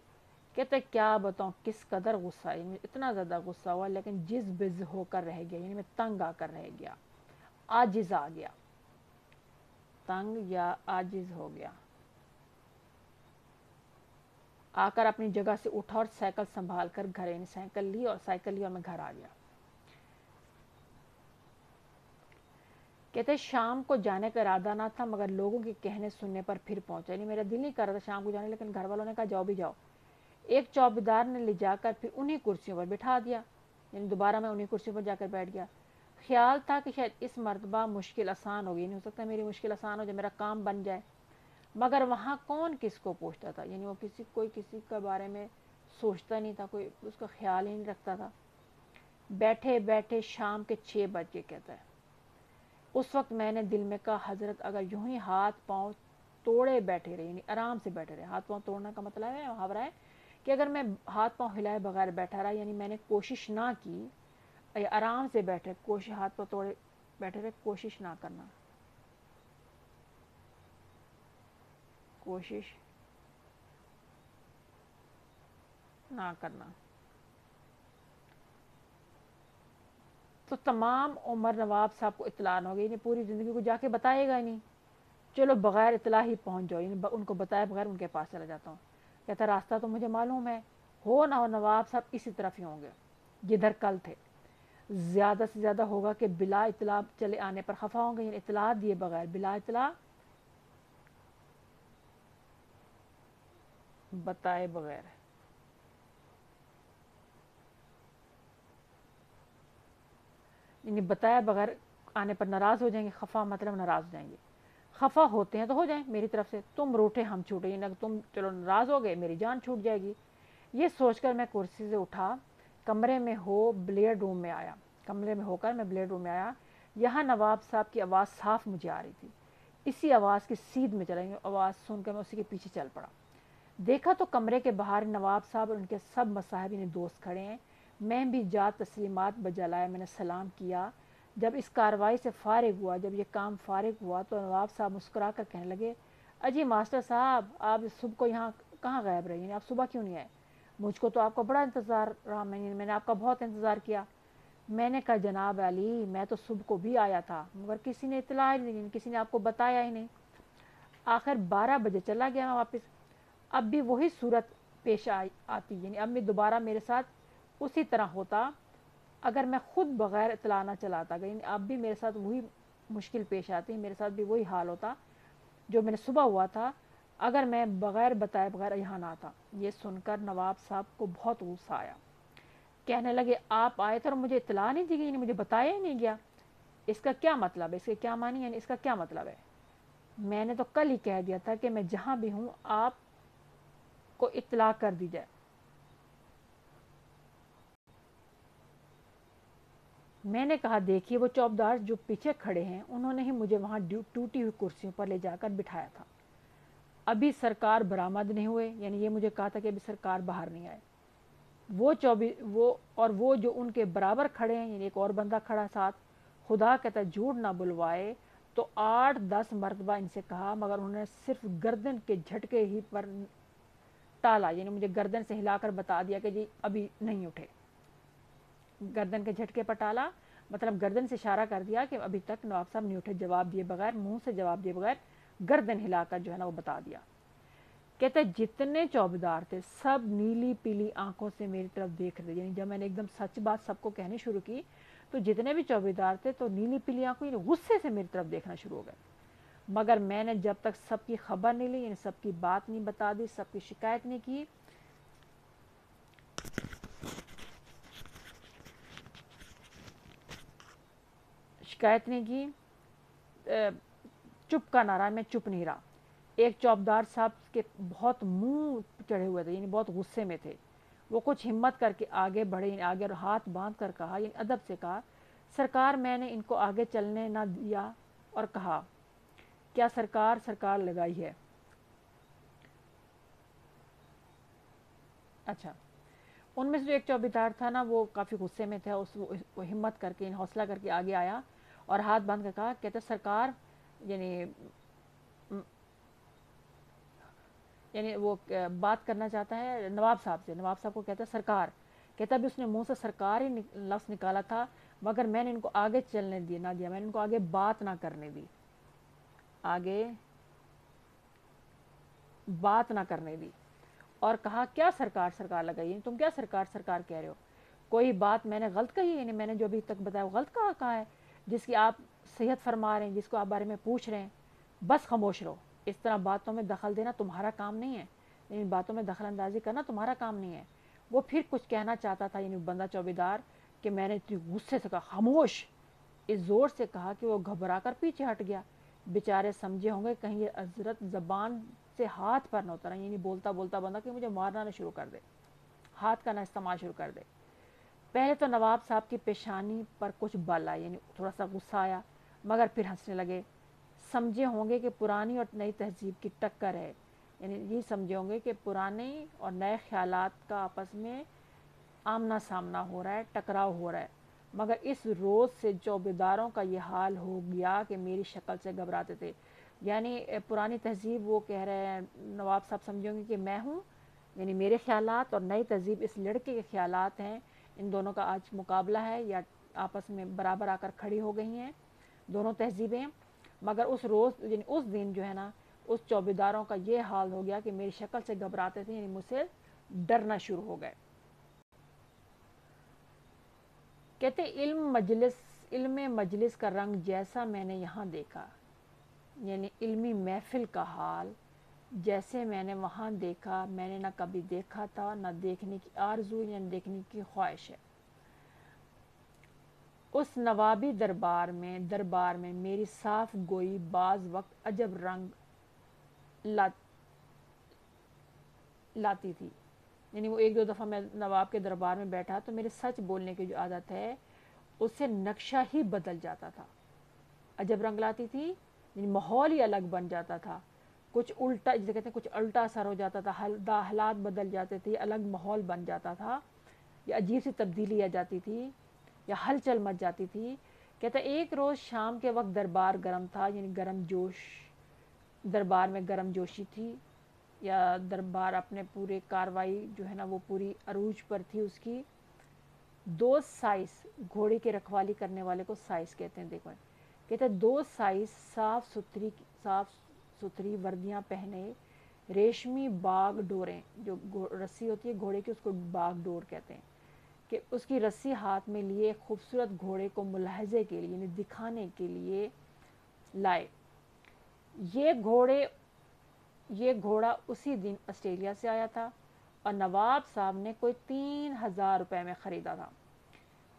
कहते क्या बताऊँ किस कदर गुस्सा है, इतना ज़्यादा गुस्सा हुआ, लेकिन जिस बिज होकर रह गया, यानी मैं तंग आकर रह गया, आजिज़ आ गया, तंग या आजिज़ हो गया। आकर अपनी जगह से उठा और साइकिल संभाल कर घर, यानी साइकिल ली और मैं घर आ गया। कहते शाम को जाने का इरादा ना था, मगर लोगों के कहने सुनने पर फिर पहुंचा, यानी मेरा दिल नहीं कर रहा था शाम को जाने, लेकिन घर वालों ने कहा जाओ भी जाओ। एक चौकीदार ने ले जाकर फिर उन्हीं कुर्सियों पर बिठा दिया, यानी दोबारा मैं उन्हीं कुर्सियों पर जाकर बैठ गया। ख्याल था कि शायद इस मरतबा मुश्किल आसान होगी, नहीं हो सकता मेरी मुश्किल आसान हो जाए, मेरा काम बन जाए। मगर वहाँ कौन किसको पूछता था, यानी वो कोई किसी के बारे में सोचता नहीं था, कोई उसका ख्याल ही नहीं रखता था। बैठे बैठे शाम के 6 बज के, कहता है उस वक्त मैंने दिल में कहा, हजरत अगर यूं ही हाथ पांव तोड़े बैठे रहे, यानी आराम से बैठे रहे, हाथ पांव तोड़ने का मतलब है मुहावरा है कि अगर मैं हाथ पांव हिलाए बगैर बैठा रहा, यानी मैंने कोशिश ना की, या आराम से बैठे, कोशिश हाथ पांव तोड़े बैठे रहे, कोशिश ना करना, कोशिश ना करना, तो तमाम उम्र नवाब साहब को इत्तला हो गई, पूरी ज़िंदगी को जाके बताएगा ही नहीं। चलो बगैर इतला ही पहुंच जाओ, उनको बताए बगैर उनके पास चला जाता हूँ। कहता रास्ता तो मुझे मालूम है, हो ना हो नवाब साहब इसी तरफ ही होंगे जिधर कल थे। زیادہ سے زیادہ ہوگا کہ بلا اطلاع چلے آنے پر خفا ہوں گے، یعنی اطلاع دیے بغیر، بلا اطلاع بتائے بغیر. یعنی بتایا بغیر آنے پر ناراض ہو جائیں گے. خفا مطلب ناراض ہو جائیں گے. خفا ہوتے ہیں تو ہو جائیں میری طرف سے، تم روٹے ہم چھوٹے، یعنی اگر تم چلو ناراض ہو گئے میری جان چھوٹ جائے گی. یہ سوچ کر میں کرسی سے اٹھا، کمرے میں ہو بلیڈ روم میں آیا. کمرے میں ہو کر میں بلیڈ روم میں آیا. یہاں نواب صاحب کی آواز صاف مجھے آ رہی تھی. اسی آواز کی سیدھ میں چلا، آواز سن کر میں اسی کے پیچھے چل پڑا. دیکھا تو کمرے کے باہر نواب صاحب اور ان کے سب مصاحب یعنی دوست کھڑے ہیں. میں بھی جات تسلیمات بجا لایا، میں نے سلام کیا. جب اس کاروائی سے فارغ ہوا، جب یہ کام فارغ ہوا تو نواب صاحب مسکرا کر کہنے لگے، اجی ماسٹر صاحب آپ صبح کو یہاں کہاں غائب رہی، یعنی آپ صبح کیوں نہیں آئے؟ مجھ کو تو آپ کا بڑا انتظار رہا، میں نے آپ کا بہت انتظار کیا. میں نے کہا جناب علی میں تو صبح کو بھی آیا تھا مگر کسی نے اطلاع ہی نہیں، کسی نے آپ کو بتایا ہی نہیں. آخر 12 بجے چلا گیا میں واپس. اب بھی وہی صورت پیش آتی، یعنی اب میں دوبارہ میرے ساتھ اسی طرح ہوتا اگر میں خود بغیر اطلاع نہ چلاتا گئی. یعنی اب بھی میرے ساتھ وہی مشکل پیش آتی، میرے ساتھ بھی وہی حال ہوتا جو میں نے صبح ہوا تھا اگر میں بغیر بتائے بغیر یہاں نہ آتا. یہ سن کر نواب صاحب کو بہت غصہ آیا. کہنے لگے آپ آئے تھے اور مجھے اطلاع نہیں دی گئی، یعنی مجھے بتایا ہی نہیں گیا. اس کا کیا مطلب ہے، اس کے کیا معنی، یعنی اس کا کیا مطلب ہے؟ میں نے تو کل ہی کہہ دیا تھا کہ میں جہاں بھی ہوں آپ کو اطلاع کر دی جائے. میں نے کہا دیکھیے وہ چوبدار جو پیچھے کھڑے ہیں انہوں نے ہی مجھے وہاں ٹوٹی ہوئی کرسیوں پر لے جا کر بٹھایا تھا. ابھی سرکار برآمد نہیں ہوئے، یعنی یہ مجھے کہا تھا کہ ابھی سرکار باہر نہیں آئے. وہ جو ان کے برابر کھڑے ہیں، یعنی ایک اور بندہ کھڑا ساتھ، خدا کہتا جھوٹ نہ بلوائے تو 8-10 مرتبہ ان سے کہا مگر انہوں نے صرف گردن کے جھٹکے ہی پر ٹالا. یعنی مجھے گردن سے ہلا کر بتا دیا کہ جی ابھی نہیں اٹھے. گردن کے جھٹکے پر ٹالا مطلب گردن سے اشارہ کر دیا کہ ابھی تک نواب صاحب نہیں اٹھے. جواب دیے بغیر، منہ سے جواب دیے بغیر گردن ہلا کر جو ہے نا وہ بتا دیا. کہتے جتنے چوبیدار تھے سب نیلی پیلی آنکھوں سے میری طرف دیکھ رہے. یعنی جب میں نے ایک دم سچ بات سب کو کہنی شروع کی تو جتنے بھی چوبیدار تھے تو نیلی پیلی آنکھوں یعنی غصے سے میری طرف دیکھنا شروع ہو گئے. مگر میں نے جب تک سب کی خبر نہیں لی، یعنی سب کی بات نہیں بتا دی، سب کی شکایت نہیں کی، چپ کا نعرہ میں چپ نہیں رہا. ایک چوبدار صاحب کے بہت منہ چڑھے ہوئے تھے، یعنی بہت غصے میں تھے. وہ کچھ ہمت کر کے آگے بڑھے، یعنی آگے ہاتھ باندھ کر کہا، یعنی ادب سے کہا، سرکار میں نے ان کو آگے چلنے نہ دیا اور کہا کیا سرکار لگائی ہے. اچھا، ان میں سے جو ایک چوبیدار تھا نا وہ کافی غصے میں تھا. وہ ہمت کر کے حوصلہ کر کے آگے آیا اور ہاتھ باندھ کر کہا، کہتے سرکار یعنی وہ بات کرنا چاہتا ہے نواب صاحب سے. نواب صاحب کو کہتا ہے سرکار. کہتا بھی اس نے منہ سے سرکار ہی لفظ نکالا تھا مگر میں نے ان کو آگے چلنے نہ دیا، میں نے ان کو آگے بات نہ کرنے دی، آگے بات نہ کرنے دی. اور کہا کیا سرکار لگائی، تم کیا سرکار کہہ رہے ہو؟ کوئی بات میں نے غلط کہی، یعنی میں نے جو ابھی تک بتایا وہ غلط کہا ہے جس کی آپ صحت فرما رہے ہیں، جس کو آپ بارے میں پوچھ رہے ہیں؟ بس خاموش رہو. اس طرح باتوں میں دخل دینا تمہارا کام نہیں ہے، یعنی باتوں میں دخل اندازی کرنا تمہارا کام نہیں ہے. وہ پھر کچھ کہنا چاہتا تھا یعنی بندہ چوبیدار کہ میں نے غصے سے کہا خاموش. اس زور سے کہا کہ وہ گھبرا کر پیچھے ہٹ گیا. بیچارے سمجھے ہوں گے کہیں یہ حضرت زبان سے ہاتھ پر نہ اترا، یعنی بولتا بولتا بندہ کہ مجھے مارنا نہ شروع کر دے، ہاتھ کا نہ استعمال شروع کر دے. پہلے تو نواب صاحب کی پیشانی پر کچھ بل آیا، یعنی تھوڑا سا غصہ آیا مگر پھر ہنسنے لگے. سمجھے ہوں گے کہ پرانی اور نئی تہذیب کی ٹکر ہے، یعنی یہ سمجھے ہوں گے کہ پرانے اور نئے خیالات کا آپس میں آمنا سامنا ہو رہا ہے، ٹکراؤ ہو رہا ہے. مگر اس روز سے چوبیداروں کا یہ حال ہو گیا کہ میری شکل سے گھبراتے تھے. یعنی پرانی تہذیب وہ کہہ رہے ہیں نواب صاحب سمجھیں گے کہ میں ہوں، یعنی میرے خیالات اور نئی تہذیب اس لڑکے کے خیالات ہیں، ان دونوں کا آج مقابلہ ہے یا آپس میں برابر آ کر کھڑی ہو گئی ہیں دونوں تہذیبیں. مگر اس روز یعنی اس دن جو ہے نا اس چوبیداروں کا یہ حال ہو گیا کہ میری شکل سے گھبراتے تھے، یعنی مجھ سے ڈرنا شروع ہو گئے. کہتے علم مجلس کا رنگ جیسا میں نے یہاں دیکھا، یعنی علمی محفل کا حال جیسے میں نے وہاں دیکھا، میں نے نہ کبھی دیکھا تھا، نہ دیکھنے کی آرزو یا دیکھنے کی خواہش ہے۔ اس نوابی دربار میں میری صاف گوئی بعض وقت عجب رنگ لاتی تھی، یعنی وہ ایک دو دفعہ میں نواب کے دربار میں بیٹھا تو میرے سچ بولنے کی جو عادت ہے اس سے نقشہ ہی بدل جاتا تھا۔ عجب رنگ لاتی تھی یعنی ماحول ہی الگ بن جاتا تھا، کچھ الٹا، جسے کہتے ہیں کچھ الٹا اثر ہو جاتا تھا، حالات بدل جاتے تھے، الگ ماحول بن جاتا تھا، یا عجیب سی تبدیلی آ جاتی تھی، یا ہلچل مچ جاتی تھی۔ کہتا ایک روز شام کے وقت دربار گرم تھا، یعنی دربار میں گرم جوشی تھی، یا دربار اپنے پورے کاروائی جو ہے نا وہ پوری عروج پر تھی اس کی۔ دو سائس، گھوڑے کی رکھوالی کرنے والے کو سائس کہتے ہیں، دیکھو کہتے ہیں دو سائس صاف ستھری وردیاں پہنے، ریشمی باغ ڈوریں، جو رسی ہوتی ہے گھوڑے کی اس کو باغ ڈور کہتے ہیں، کہ اس کی رسی ہاتھ میں لیے خوبصورت گھوڑے کو ملاحظے کے لیے یعنی دکھانے کے لیے لائے۔ یہ گھوڑا اسی دن آسٹریلیا سے آیا تھا اور نواب صاحب نے کوئی 3000 روپے میں خریدا تھا۔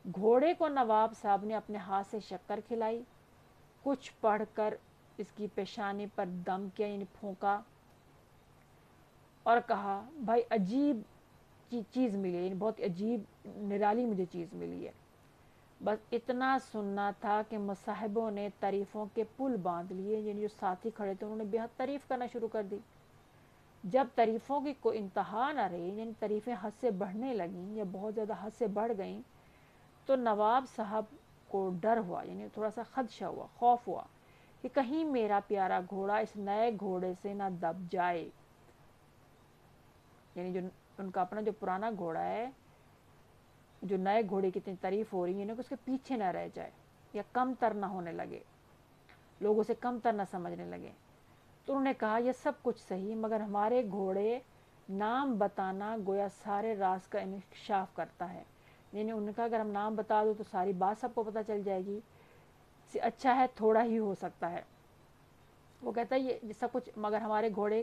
گھوڑے کو نواب صاحب نے اپنے ہاتھ سے شکر کھلائی، کچھ پڑھ کر اس کی پیشانی پر دم کیا یعنی پھونکا، اور کہا بھائی عجیب چیز ملی ہے، یعنی بہت عجیب نرالی مجھے چیز ملی ہے۔ بس اتنا سننا تھا کہ مصاحبوں نے تعریفوں کے پل باندھ لیے، یعنی جو ساتھی کھڑے تھے انہوں نے بے حد تعریف کرنا شروع کر دی۔ جب تعریفوں کی کوئی انتہا نہ رہی، یعنی تعریفیں حد سے بڑھنے لگیں یا بہت زیادہ حد سے بڑھ گئیں، تو نواب صاحب کو ڈر ہوا، یعنی تھوڑا سا خدشہ ہوا، خوف ہوا کہ کہیں میرا پیارا گھوڑا اس نئے گھوڑے سے نہ دب جائے، یعنی جو ان کا اپنا جو پرانا گھوڑا ہے، جو نئے گھوڑے کی اتنی تعریف ہو رہی ہے کہ اس کے پیچھے نہ رہ جائے یا کم تر نہ ہونے لگے، لوگ اسے کم تر نہ سمجھنے لگے۔ تو انہوں نے کہا یہ سب کچھ صحیح، مگر ہمارے گھوڑے نام بتانا گویا سارے راز کا انکشاف کرتا ہے، یعنی ان کا اگر ہم نام بتا دو تو ساری بات سب کو پتہ چل جائے گی، سے اچھا ہے تھوڑا ہی ہو سکتا ہے۔ وہ کہتا ہے یہ سب کچھ مگر ہمارے گھوڑے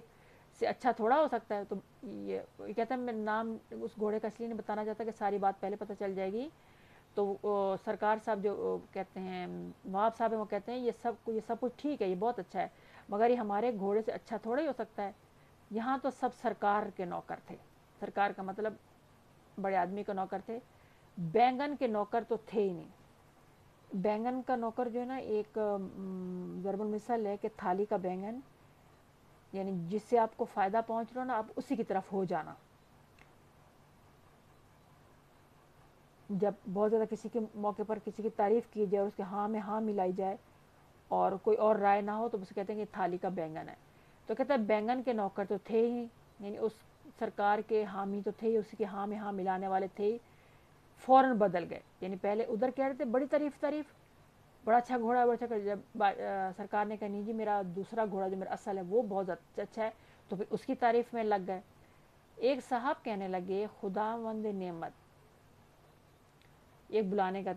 سے اچھا تھوڑا ہو سکتا ہے، تو یہ کہتا ہے میں نام اس گھوڑے کا اس لیے نہیں بتانا چاہتا کہ ساری بات پہلے پتہ چل جائے گی۔ تو سرکار صاحب جو کہتے ہیں نواب صاحب ہیں، وہ کہتے ہیں یہ سب کچھ ٹھیک ہے، یہ بہت اچھا ہے، مگر یہ ہمارے گھوڑے سے اچھا تھوڑا ہی ہو سکتا ہے۔ یہاں تو سب سرکار کے نوکر تھے، سرکار کا مطلب بڑے آدمی کے نوکر تھے، بینگن کے نوکر تو تھے ہی نہیں۔ بینگن کا نوکر جو ہے نا ایک ضرب المثل ہے کہ تھالی کا بینگن، یعنی جس سے آپ کو فائدہ پہنچ رہا ہو نا آپ اسی کی طرف ہو جانا۔ جب بہت زیادہ کسی کے موقع پر کسی کی تعریف کی جائے اور اس کے ہاں میں ہاں ملائی جائے اور کوئی اور رائے نہ ہو تو اسے کہتے ہیں کہ تھالی کا بینگن ہے۔ تو کہتا ہے بینگن کے نوکر تو تھے ہی، یعنی اس سرکار کے حامی تو تھے ہی، اسی کے ہاں میں ہاں ملانے والے تھے ہی، فوراً بدل گئے، یعنی پہلے ادھر کہہ رہے تھے بڑی تعریف بڑا اچھا گھوڑا ہے، بڑا اچھا، جب سرکار نے کہا نہیں جی میرا دوسرا گھوڑا جو میرا اصل ہے وہ بہت اچھا ہے، تو پھر اس کی تعریف میں لگ گئے۔ ایک صاحب کہنے لگے خداوند نعمت، ایک بلانے کا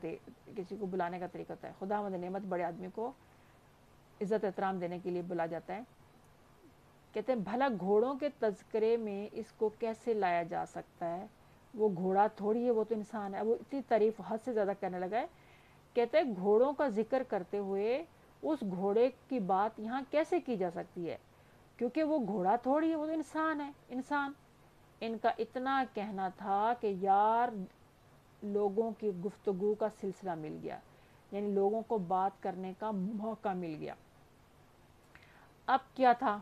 کسی کو بلانے کا طریقہ ہوتا ہے، خداوند نعمت بڑے آدمی کو عزت احترام دینے کے لیے بلا جاتا ہے۔ کہتے ہیں بھلا گھوڑوں کے تذکرے میں اس کو کیسے لایا جا سکتا ہے، وہ گھوڑا تھوڑی ہے، وہ تو انسان ہے۔ وہ اتنی تعریف حد سے زیادہ کرنے لگا ہے، کہتے ہیں گھوڑوں کا ذکر کرتے ہوئے اس گھوڑے کی بات یہاں کیسے کی جا سکتی ہے، کیونکہ وہ گھوڑا تھوڑی ہے، وہ تو انسان ہے، انسان۔ ان کا اتنا کہنا تھا کہ یار لوگوں کی گفتگو کا سلسلہ مل گیا، یعنی لوگوں کو بات کرنے کا موقع مل گیا۔ اب کیا تھا،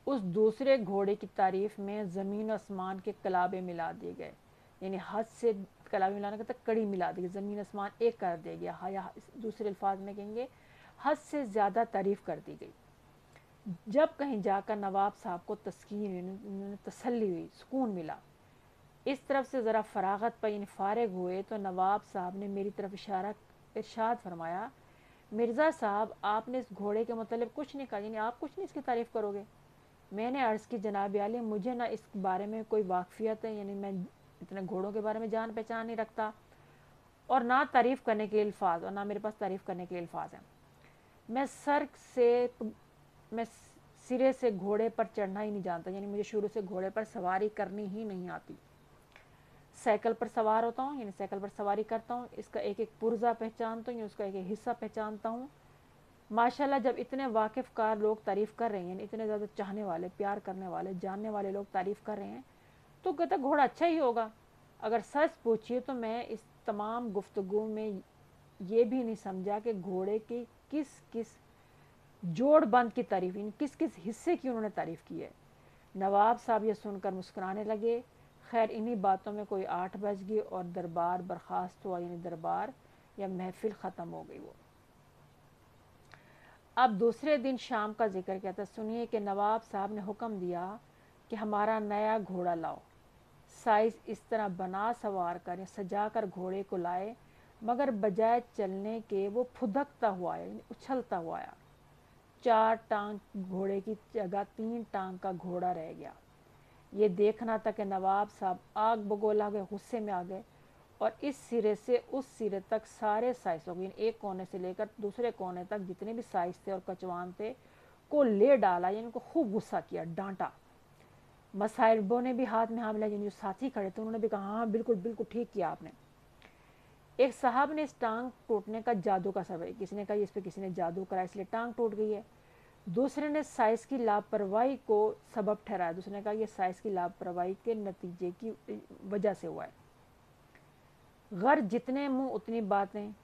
اس دوسرے گھوڑے کی تعریف میں زمین و آسمان کے کلابے ملا دیے گئے، یعنی حد سے کلابے ملانے کا تک کڑی ملا دی گئی، زمین آسمان ایک کر دیا گیا، یا دوسرے الفاظ میں کہیں گے حد سے زیادہ تعریف کر دی گئی۔ جب کہیں جا کر نواب صاحب کو تسکین، تسلی ہوئی، سکون ملا، اس طرف سے ذرا فراغت پر یعنی فارغ ہوئے، تو نواب صاحب نے میری طرف ارشاد فرمایا مرزا صاحب آپ نے اس گھوڑے کے متعلق کچھ نہیں کہا، یعنی آپ کچھ نہیں اس کی تعریف کرو گے۔ میں نے عرض کی جناب عالی مجھے نہ اس بارے میں کوئی واقفیت ہے، یعنی میں اتنے घोड़ों के बारे में जान पहचान नहीं रखता, और ना तारीफ़ करने के अल्फाज, और ना मेरे पास तारीफ़ करने के अल्फाज हैं। मैं मैं सिरे से घोड़े पर चढ़ना ही नहीं जानता, यानी मुझे शुरू से घोड़े पर सवारी करनी ही नहीं आती। साइकिल पर सवार होता हूँ, यानी साइकिल पर सवारी करता हूँ, इसका एक एक पुर्जा पहचानता हूँ, उसका एक एक हिस्सा पहचानता हूँ। माशाल्लाह जब इतने वाकिफ़कार लोग तारीफ़ कर रहे हैं, यानी इतने ज़्यादा चाहने वाले, प्यार करने वाले, जानने वाले लोग तारीफ़ कर रहे हैं, तो कहता घोड़ा अच्छा ही होगा। अगर सच पूछिए तो मैं इस तमाम गुफ्तगू में ये भी नहीं समझा कि घोड़े की किस किस जोड़ बंद की तारीफ़, यानी किस किस हिस्से की उन्होंने तारीफ़ की है। नवाब साहब ये सुनकर मुस्कुराने लगे। खैर इन्हीं बातों में कोई 8 बज गई और दरबार बर्खास्त हुआ, यानी दरबार या महफिल ख़त्म हो गई। वो अब दूसरे दिन शाम का जिक्र कहता है, सुनिए कि नवाब साहब ने हुक्म दिया कि हमारा नया घोड़ा लाओ। साइज इस तरह बना सवार कर या सजा कर घोड़े को लाए, मगर बजाय चलने के वो फुदकता हुआ आया, उछलता हुआ आया। 4 टांग घोड़े की जगह 3 टांग का घोड़ा रह गया। ये देखना था कि नवाब साहब आग बगोला गए, गुस्से में आ गए, और इस सिरे से उस सिरे तक सारे साइसों को, एक कोने से लेकर दूसरे कोने तक जितने भी साइज थे और कचवान थे को ले डाला, यानी उनको खूब गुस्सा किया, डांटा। मसाहिबों ने भी हाथ में हाथ मिलाया, जो साथी खड़े थे उन्होंने भी कहा हाँ बिल्कुल बिल्कुल ठीक किया आपने। एक साहब ने इस टांग टूटने का जादू का सबब, किसी ने कहा इस पर किसी ने जादू करा इसलिए टांग टूट गई है। दूसरे ने साइज की लापरवाही को सबब ठहराया, दूसरे ने कहा ये साइज की लापरवाही के नतीजे की वजह से हुआ है। घर जितने मुंह उतनी बातें,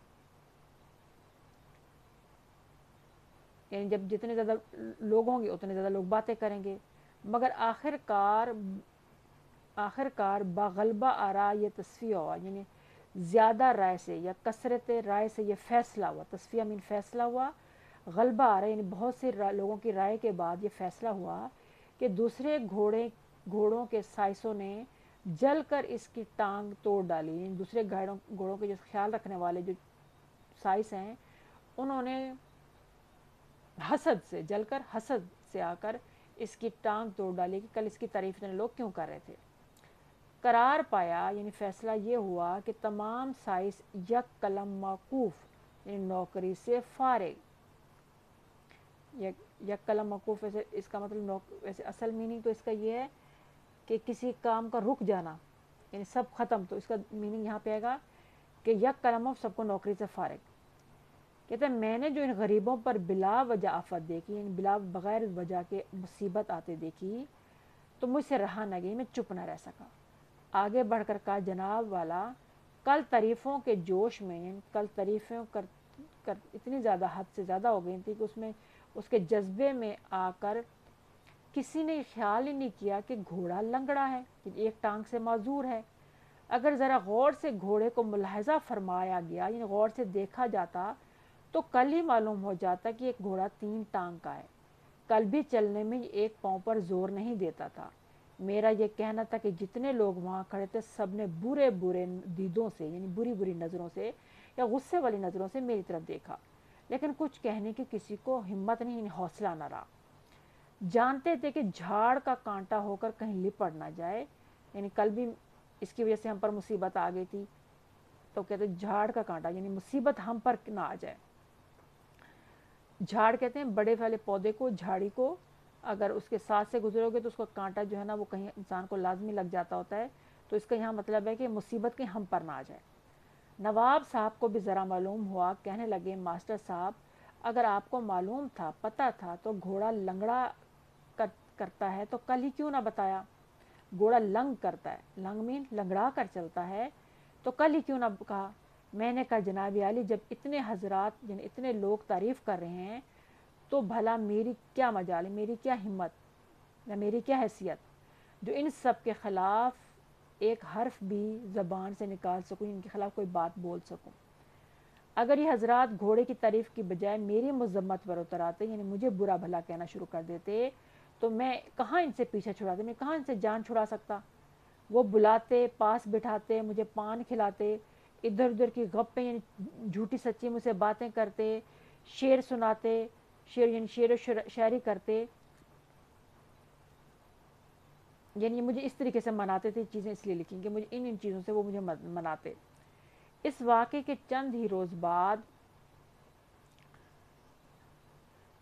यानी जब जितने ज़्यादा लोग होंगे उतने ज़्यादा लोग बातें करेंगे, मगर आखिरकार बागलबा आरा ये तस्फिया हुआ, यानी ज़्यादा राय से या कसरत राय से ये फैसला हुआ। तस्फिया मीन फैसला हुआ, गलबा आ रहा है यानी बहुत से लोगों की राय के बाद ये फैसला हुआ कि दूसरे घोड़ों के साइसों ने जल कर इसकी टांग तोड़ डाली। दूसरे घोड़ों के जो ख्याल रखने वाले जो साइस हैं उन्होंने हसद से आकर इसकी टांग तोड़ डाली कि कल इसकी तारीफ इतने लोग क्यों कर रहे थे। करार पाया यानी फैसला ये हुआ कि तमाम साइस यक कलम मौकूफ यानी नौकरी से फारिग। यक कलम मौकूफ वैसे इसका मतलब वैसे असल मीनिंग तो इसका ये है कि किसी काम का रुक जाना, यानी सब ख़त्म। तो इसका मीनिंग यहाँ पे आएगा कि यक कलम सबको नौकरी से फारिग। कहते हैं मैंने जो इन गरीबों पर बिला वजह आफत देखी, यानी बिला बगैर वजह के मुसीबत आते देखी, तो मुझसे रहा न गई, मैं चुप न रह सका। आगे बढ़कर कहा जनाब वाला, कल तारीफ़ों के जोश में, कल तारीफ़ें कर इतनी ज़्यादा हद से ज़्यादा हो गई थी कि उसमें उसके जज्बे में आकर किसी ने ख्याल ही नहीं किया कि घोड़ा लंगड़ा है, कि एक टांग से माजूर है। अगर ज़रा गौर से घोड़े को मुलाहजा फरमाया गया, यानी गौर से देखा जाता, तो कल ही मालूम हो जाता कि एक घोड़ा 3 टांग का है। कल भी चलने में एक पाँव पर जोर नहीं देता था। मेरा ये कहना था कि जितने लोग वहाँ खड़े थे सब ने बुरे बुरे दीदों से, यानी बुरी बुरी नज़रों से या गुस्से वाली नज़रों से मेरी तरफ देखा, लेकिन कुछ कहने की किसी को हिम्मत नहीं, हौसला न रहा। जानते थे कि झाड़ का कांटा होकर कहीं लिपट ना जाए, यानी कल भी इसकी वजह से हम पर मुसीबत आ गई थी, तो कहते झाड़ का कांटा यानी मुसीबत हम पर ना आ जाए। झाड़ कहते हैं बड़े वाले पौधे को, झाड़ी को, अगर उसके साथ से गुजरोगे तो उसका कांटा जो है ना वो कहीं इंसान को लाजमी लग जाता होता है। तो इसका यहाँ मतलब है कि मुसीबत कहीं हम पर ना आ जाए। नवाब साहब को भी ज़रा मालूम हुआ, कहने लगे मास्टर साहब, अगर आपको मालूम था, पता था तो घोड़ा लंगड़ा करता है तो कल ही क्यों ना बताया। घोड़ा लंग करता है, लंग मीन लंगड़ा कर चलता है, तो कल ही क्यों ना कहा। मैंने कहा जनाब आली, जब इतने हजरात यानी इतने लोग तारीफ़ कर रहे हैं तो भला मेरी क्या मजाल है, मेरी क्या हिम्मत या मेरी क्या हैसियत जो इन सब के ख़िलाफ़ एक हर्फ भी ज़बान से निकाल सकूँ, इनके ख़िलाफ़ कोई बात बोल सकूँ। अगर ये हजरात घोड़े की तारीफ़ की बजाय मेरी मजम्मत पर उतर आते, यानी मुझे बुरा भला कहना शुरू कर देते, तो मैं कहाँ इनसे पीछा छुड़ाते, मैं कहाँ इनसे जान छुड़ा सकता। वो बुलाते, पास बिठाते, मुझे पान खिलाते, इधर उधर की गप्पें यानी झूठी सच्ची मुझसे बातें करते, शेर सुनाते, शेर यानी शेर शायरी करते, یعنی مجھے اس طریقے سے مناتے تھے، چیزیں اس لیے لکھیں کہ مجھے ان چیزوں سے وہ مجھے مناتے۔ اس واقعے کے چند ہی روز بعد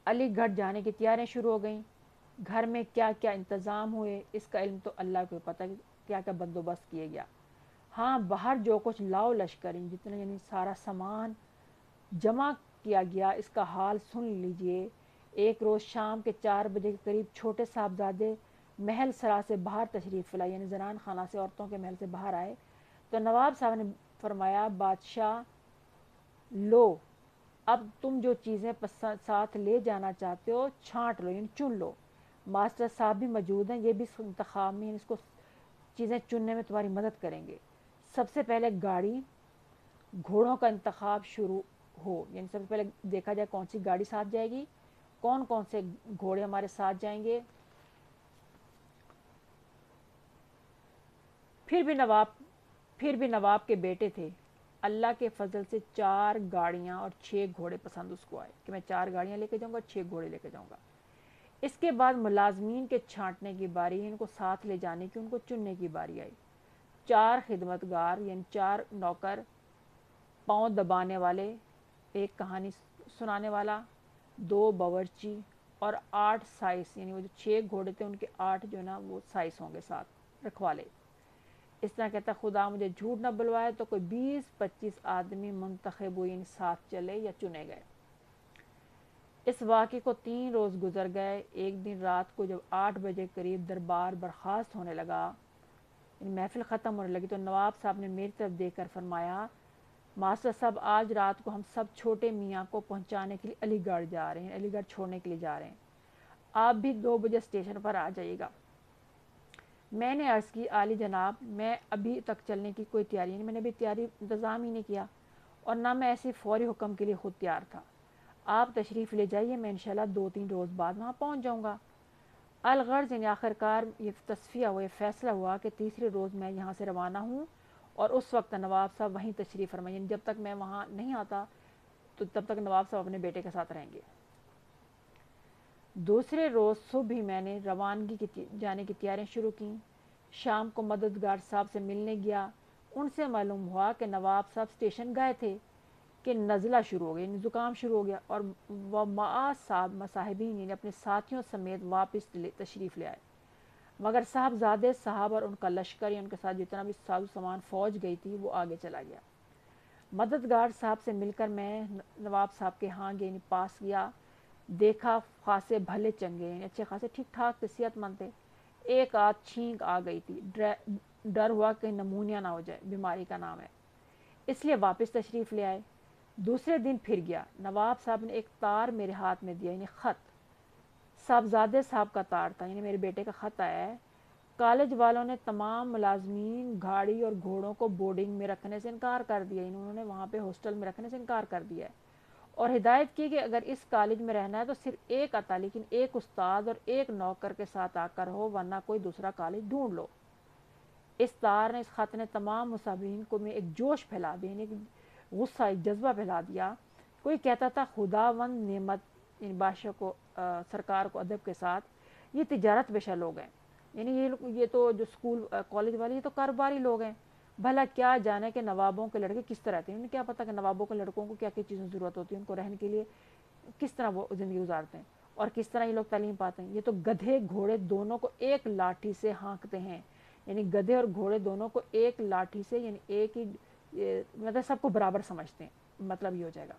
علی گڑھ جانے کی تیاریاں شروع ہو گئیں۔ گھر میں کیا کیا انتظام ہوئے اس کا علم تو اللہ کو پتہ، کیا کیا بندوبست کیے گیا۔ ہاں، باہر جو کچھ لاؤ لشکر جتنا یعنی سارا سامان جمع کیا گیا، اس کا حال سن لیجئے۔ ایک روز شام کے 4 بجے کے قریب چھوٹے صاحبزادے محل سرا سے باہر تشریف لائے، یعنی زنان خانہ سے، عورتوں کے محل سے باہر آئے تو نواب صاحب نے فرمایا، بادشاہ لو، اب تم جو چیزیں ساتھ لے جانا چاہتے ہو چھانٹ لو، یعنی چن لو۔ ماسٹر صاحب بھی موجود ہیں، یہ بھی انتخاب میں اس کو چیزیں چننے میں تمہاری مدد کریں گے۔ سب سے پہلے گاڑی گھوڑوں کا انتخاب شروع ہو، یعنی سب سے پہلے دیکھا جائے کون سی گاڑی ساتھ جائے گی، کون کون سے گھوڑے ہمارے ساتھ جائیں گے۔ پھر بھی نواب کے بیٹے تھے، اللہ کے فضل سے 4 گاڑیاں اور 6 گھوڑے پسند اس کو آئے کہ میں 4 گاڑیاں لے کے جاؤں گا، 6 گھوڑے لے کے جاؤں گا۔ اس کے بعد ملازمین کے چھانٹنے کی باری، ان کو ساتھ لے جانے کی، ان کو چننے کی باری آئی۔ 4 خدمتگار یعنی 4 نوکر، پاؤں دبانے والے، ایک کہانی سنانے والا، 2 باورچی اور 8 سائس، یعنی وہ جو 6 گھوڑے تھے ان کے 8 جو نا وہ سائس ہوں گے ساتھ رکھوالے۔ اس طرح کہتا خدا مجھے جھوٹ نہ بلوائے تو کوئی 20-25 آدمی منتخب ہوئے، ان ساتھ چلے یا چنے گئے۔ اس واقعے کو 3 روز گزر گئے۔ ایک دن رات کو جب 8 بجے قریب دربار برخاست ہونے لگا، یعنی محفل ختم ہونے لگی، تو نواب صاحب نے میری طرف دیکھ کر فرمایا، ماسٹر صاحب آج رات کو ہم سب چھوٹے میاں کو پہنچانے کے لیے علی گڑھ جا رہے ہیں، علی گڑھ چھوڑنے کے لیے جا رہے ہیں، آپ بھی 2 بجے اسٹیشن پر آ جائیے گا۔ میں نے عرض کی، عالی جناب میں ابھی تک چلنے کی کوئی تیاری نہیں، میں نے ابھی تیاری انتظام ہی نہیں کیا، اور نہ میں ایسی فوری حکم کے لیے خود تیار تھا، آپ تشریف لے جائیے، میں انشاءاللہ 2-3 روز بعد وہاں پہنچ جاؤں گا۔ الغرض یعنی آخرکار یہ تصفیہ ہوا، یہ فیصلہ ہوا کہ تیسرے روز میں یہاں سے روانہ ہوں، اور اس وقت نواب صاحب وہیں تشریف فرمائیں، یعنی جب تک میں وہاں نہیں آتا تو تب تک نواب صاحب اپنے بیٹے کے ساتھ رہیں گے۔ دوسرے روز صبح ہی میں نے روانگی کی جانے کی تیاریاں شروع کیں۔ شام کو مددگار صاحب سے ملنے گیا، ان سے معلوم ہوا کہ نواب صاحب اسٹیشن گئے تھے کہ نزلہ شروع ہو گیا، یعنی زکام شروع ہو گیا، اور وہ صاحب مصاحبین یعنی اپنے ساتھیوں سمیت واپس تشریف لے آئے، مگر صاحبزادے صاحب اور ان کا لشکر یا ان کے ساتھ جتنا بھی ساز و سامان فوج گئی تھی وہ آگے چلا گیا۔ مددگار صاحب سے مل کر میں نواب صاحب کے ہاں یعنی پاس گیا، دیکھا خاصے بھلے چنگے، یعنی اچھے خاصے ٹھیک ٹھاک تھے، صحت مند تھے۔ ایک آدھ چھینک آ گئی تھی، ڈر ہوا کہ نمونیا نہ ہو جائے، بیماری کا نام ہے، اس لیے واپس تشریف لے آئے۔ دوسرے دن پھر گیا، نواب صاحب نے ایک تار میرے ہاتھ میں دیا، یعنی خط، صاحبزادے صاحب کا تار تھا، یعنی میرے بیٹے کا خط آیا ہے۔ کالج والوں نے تمام ملازمین گاڑی اور گھوڑوں کو بورڈنگ میں رکھنے سے انکار کر دیا، انہوں نے وہاں پہ ہاسٹل میں رکھنے سے انکار کر دیا ہے، اور ہدایت کی کہ اگر اس کالج میں رہنا ہے تو صرف ایک عطا، لیکن ایک استاد اور ایک نوکر کے ساتھ آ کر ہو، ورنہ کوئی دوسرا کالج ڈھونڈ لو۔ اس تار نے، اس خط نے تمام مصابین کو میں ایک جوش پھیلا دیا، یعنی غصہ، ایک جذبہ پھیلا دیا۔ کوئی کہتا تھا خداوند نعمت، یعنی بادشاہ کو، سرکار کو ادب کے ساتھ، یہ تجارت پیشہ لوگ ہیں، یعنی یہ تو جو اسکول کالج والے یہ تو کاروباری لوگ ہیں، بھلا کیا جانے کہ نوابوں کے لڑکے کس طرح رہتے ہیں، انہیں کیا پتہ کہ نوابوں کے لڑکوں کو کیا کیا چیزوں کی ضرورت ہوتی ہے، ان کو رہنے کے لیے کس طرح وہ زندگی گزارتے ہیں اور کس طرح یہ لوگ تعلیم پاتے ہیں۔ یہ تو گدھے گھوڑے دونوں کو ایک لاٹھی سے ہانکتے ہیں، یعنی گدھے اور گھوڑے دونوں کو ایک لاٹھی سے، یعنی ایک ہی، مطلب سب کو برابر سمجھتے ہیں، مطلب یہ ہو جائے گا۔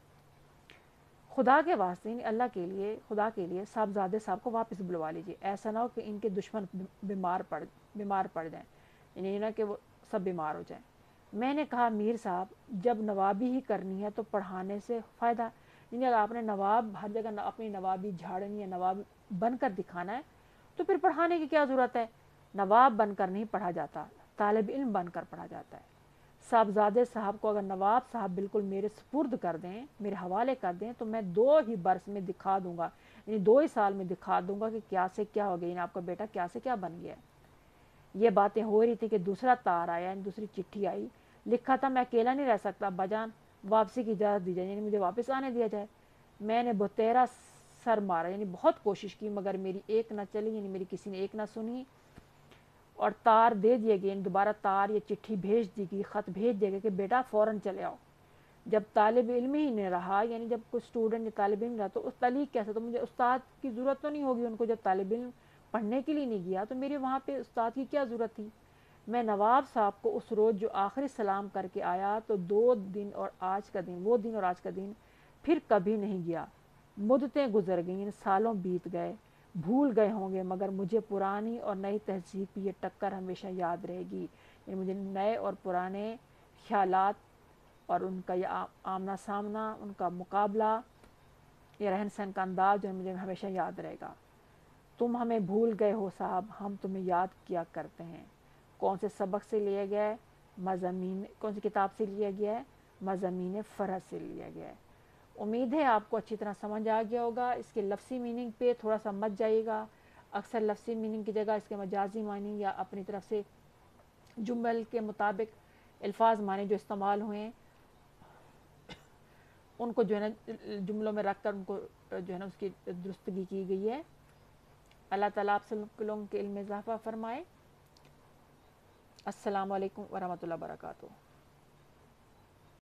خدا کے واسطے، یعنی اللہ کے لیے، خدا کے لیے صاحبزادے صاحب کو واپس بلوا لیجیے، ایسا نہ ہو کہ ان کے دشمن بیمار پڑ جائیں، یعنی نہ کہ وہ سب بیمار ہو جائیں۔ میں نے کہا میر صاحب جب نوابی ہی کرنی ہے تو پڑھانے سے فائدہ، یعنی اگر آپ نے نواب ہر جگہ اپنی نوابی جھاڑنی ہے، نواب بن کر دکھانا ہے تو پھر پڑھانے کی کیا ضرورت ہے؟ نواب بن کر نہیں پڑھا جاتا، طالب علم بن کر پڑھا جاتا ہے۔ صاحبزادے صاحب کو اگر نواب صاحب بالکل میرے سپرد کر دیں، میرے حوالے کر دیں تو میں 2 ہی برس میں دکھا دوں گا، یعنی 2 ہی سال میں دکھا دوں گا کہ کیا سے کیا ہو گیا، یعنی آپ کا بیٹا کیا سے کیا بن گیا ہے۔ یہ باتیں ہو رہی تھی کہ دوسرا تار آیا، یعنی دوسری چٹھی آئی، لکھا تھا میں اکیلا نہیں رہ سکتا، ابا جان واپسی کی اجازت دی جائے، یعنی مجھے واپس آنے دیا جائے۔ میں نے بتیرا سر مارا، یعنی بہت کوشش کی مگر میری ایک نہ چلی، یعنی میری کسی نے ایک نہ سنی۔ اور تار دے دیے گئے، دوبارہ تار یا چٹھی بھیج دی گئی، خط بھیج دیا گیا کہ بیٹا فوراً چلے آؤ۔ جب طالب علم ہی نہیں رہا، یعنی جب کوئی اسٹوڈنٹ یا طالب علم رہا تو اس تلیق کیسے، تو مجھے استاد کی ضرورت تو نہیں ہوگی ان کو، جب طالب علم پڑھنے کے لیے نہیں گیا تو میرے وہاں پہ استاد کی کیا ضرورت تھی۔ میں نواب صاحب کو اس روز جو آخری سلام کر کے آیا تو 2 دن اور آج کا دن، وہ دن اور آج کا دن پھر کبھی نہیں گیا۔ مدتیں گزر گئیں، سالوں بیت گئے، بھول گئے ہوں گے، مگر مجھے پرانی اور نئی تہذیب کی یہ ٹکر ہمیشہ یاد رہے گی۔ یعنی مجھے نئے اور پرانے خیالات اور ان کا یہ آمنا سامنا، ان کا مقابلہ، یہ رہن سہن کا انداز جو مجھے ہمیشہ یاد رہے گا۔ تم ہمیں بھول گئے ہو صاحب، ہم تمہیں یاد کیا کرتے ہیں۔ کون سے سبق سے لیا گیا ہے؟ مضامین، کون سی کتاب سے لیا گیا ہے؟ مضامین فرحت سے لیا گیا ہے۔ امید ہے آپ کو اچھی طرح سمجھ آ گیا ہوگا۔ اس کے لفظی میننگ پہ تھوڑا سا مت جائے گا، اکثر لفظی میننگ کی جگہ اس کے مجازی معنی یا اپنی طرف سے جمل کے مطابق الفاظ معنی جو استعمال ہوئے ان کو جو ہے نا جملوں میں رکھ کر ان کو جو ہے نا اس کی درستگی کی گئی ہے۔ اللہ تعالیٰ آپ سب لوگوں کے علم میں اضافہ فرمائے۔ السلام علیکم ورحمۃ اللہ وبرکاتہ۔